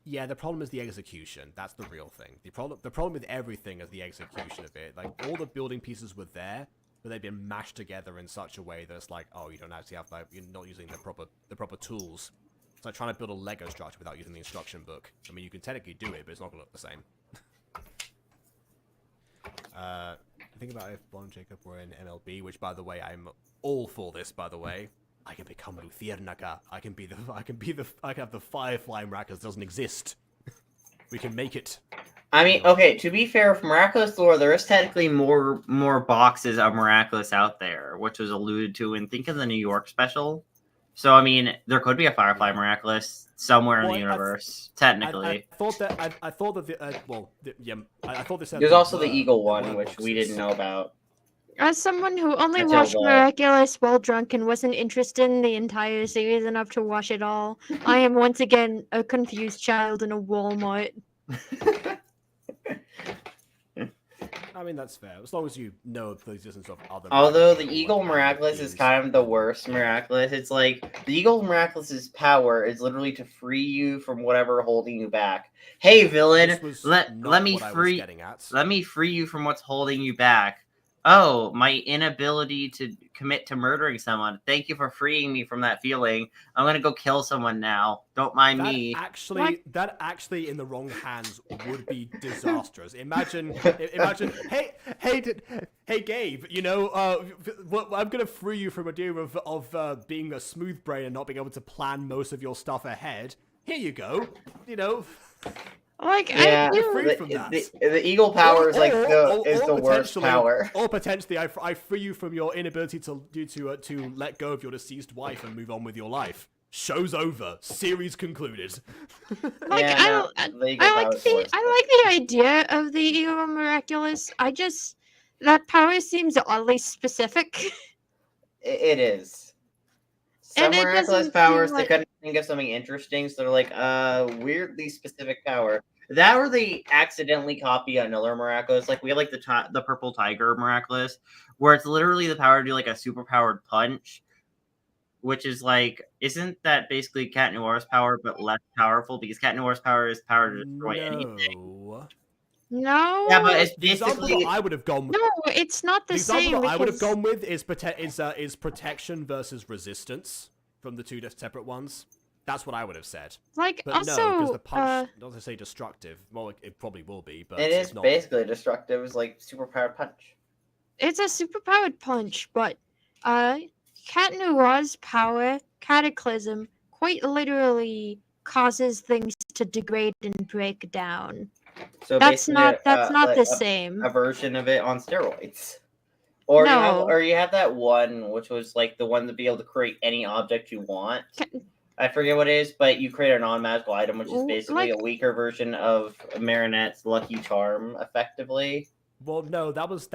Yeah, the problem is the execution. That's the real thing. The problem with everything is the execution of it. Like, all the building pieces were there, but they've been mashed together in such a way that it's like, oh, you don't actually have, like, you're not using the proper tools. It's like trying to build a Lego structure without using the instruction book. I mean, you can technically do it, but it's not going to look the same. Think about if Bon and Jacob were in MLB, which, by the way, I'm all for this, by the way. I can become Luthiernaga. I can have the Firefly Miraculous doesn't exist. We can make it. I mean, okay, to be fair, with Miraculous lore, there is technically more boxes of Miraculous out there, which was alluded to in, think of the New York special. So, I mean, there could be a Firefly Miraculous somewhere in the universe, technically. I thought that I thought that there's also the Eagle one, which we didn't know about. As someone who only watched Miraculous while drunk and wasn't interested in the entire series enough to watch it all, I am once again a confused child in a Walmart. I mean, that's fair. As long as you know the existence of other. Although the miraculous Eagle or Miraculous is beings. kind of the worst miraculous. It's like the Eagle Miraculous's power is literally to free you from whatever holding you back. Hey villain, This was let not me what I was free getting at. let me free you from what's holding you back. Oh, my inability to commit to murdering someone. Thank you for freeing me from that feeling. I'm gonna go kill someone now. Don't mind me. That actually in the wrong hands would be disastrous. Imagine, hey, Gabe, you know, I'm gonna free you from a idea of being a smooth brain and not being able to plan most of your stuff ahead. Here you go, you know. Like, Yeah, I do. free from that. the Eagle power is like the worst potentially- power. Or potentially, I free you from your inability to let go of your deceased wife and move on with your life. Show's over. Series concluded. Like, Yeah, I no, the Eagle power is the worst. I like the idea of the Eagle Miraculous. That power seems oddly specific. It is. And Some it miraculous doesn't powers, seem they like- couldn't think of something interesting, so they're like, weirdly specific power. That or they accidentally copy another miraculous. Like we have like the purple tiger miraculous, where it's literally the power to do like a super powered punch, which is like, isn't that basically Cat Noir's power but less powerful? Because Cat Noir's power is power to destroy anything. No. Yeah, but it's The example that basically I would have gone. No, it's not the example same. that I would have because- gone with is protection versus resistance from the two separate ones. That's what I would have said. Like, But no, because also, the punch doesn't say destructive. Well, it probably will be, but it it's is not. basically destructive. It's like super powered punch. it's a superpowered punch, but Cat Noir's power, Cataclysm, quite literally causes things to degrade and break down. So That's basically, not like the same. a version of it on steroids. Or No. you have that one which was like the one to be able to create any object you want. I forget what it is, but you create a non-magical item, which is basically a weaker version of Marinette's Lucky Charm, effectively. Well, no, that was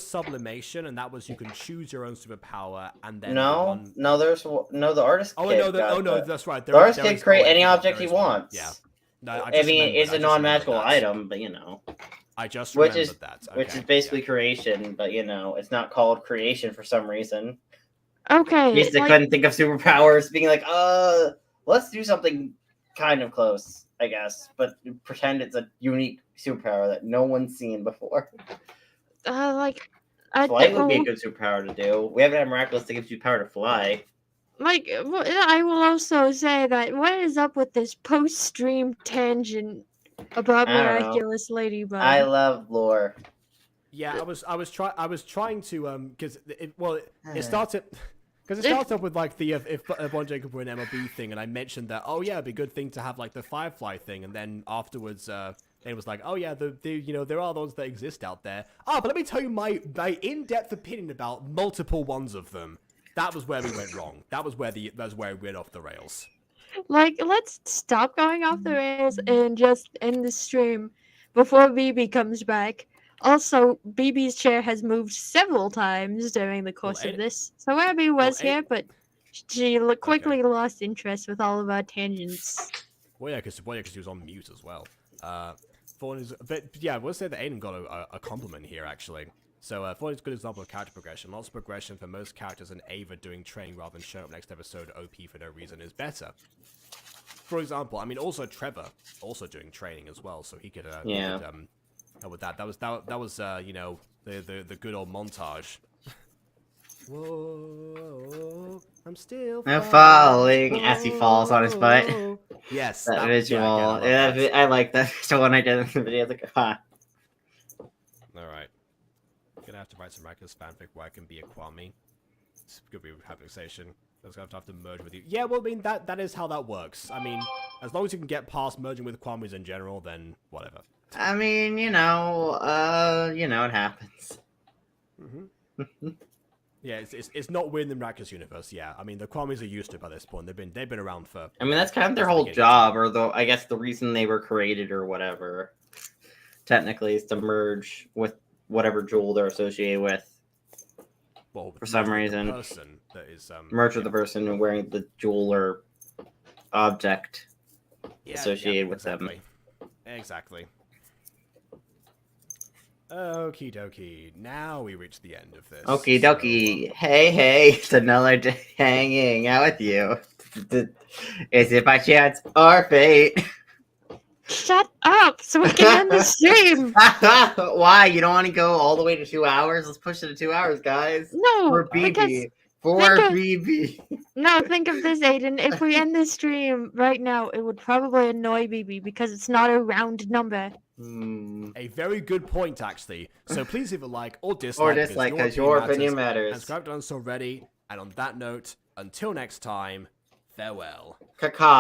sublimation, and that was you can choose your own superpower, and then No, the artist. Oh kit no, got that. that's right. The artist there can is- create I any forgot, object there he is one. wants. Yeah. No, I mean, it's a non-magical that. item, but you know. I just Which remembered is that. which Okay, is basically yeah. creation, but you know, it's not called creation for some reason. Okay, Because they couldn't think of superpowers, being like, let's do something kind of close, I guess, but pretend it's a unique superpower that no one's seen before. like, Flight would be a good superpower to do. We haven't had miraculous that gives you power to fly. like, I will also say that what is up with this post-stream tangent about I don't know. Miraculous Ladybug? I love lore. Yeah, I was trying to because it started. Because it starts off with like the if Bon Jacob were an MLB thing, and I mentioned that it'd be a good thing to have like the Firefly thing, and then afterwards it was like there are those that exist out there. But let me tell you my in-depth opinion about multiple ones of them. That was where we went wrong. That was where we went off the rails. Like, let's stop going off the rails and just end the stream before BB comes back. Also, BB's chair has moved several times during the course of this. So Abby was here, but she quickly lost interest with all of our tangents. Well, yeah, because she was on mute as well. But yeah, I will say that Aiden got a compliment here, actually. So, Fawn is a good example of character progression. Lots of progression for most characters, and Ava doing training rather than showing up next episode OP for no reason is better. For example, I mean, also Trevor also doing training as well, so he could with that. That was the good old montage. Whoa, I'm still falling as he falls on his butt. Yes, That visual. Yeah, I like that visual when I did it in the video. Like, All right. Gonna have to write some miraculous fanfic where I can be a Kwame. It's gonna be a conversation. I'm gonna have to merge with you. Yeah, well, I mean that is how that works. I mean, as long as you can get past merging with Kwames in general, then whatever. I mean, it happens. Mm-hmm. Yeah, it's not weird in the miraculous universe. Yeah, I mean the Kwames are used to it by this point. They've been around for. I mean, that's kind of their whole job, or I guess the reason they were created or whatever. Technically, is to merge with whatever jewel they're associated with. Well, for some reason, the person that is merge with the person wearing the jewel or object associated with them. Exactly. Okie dokie. Now we reach the end of this. Okie So, dokie. Hey, it's another day hanging out with you. Is it by chance or fate? Shut up, so we can end the stream. Why? You don't want to go all the way to 2 hours? Let's push it to 2 hours, guys. No, For because BB. For think of- BB. no, think of this, Aiden. If we end this stream right now, it would probably annoy BB because it's not a round number. a very good point, actually. So please leave a like or dislike. Or dislike, because your opinion matters. And subscribe to us already. And on that note, until next time, farewell. Caca.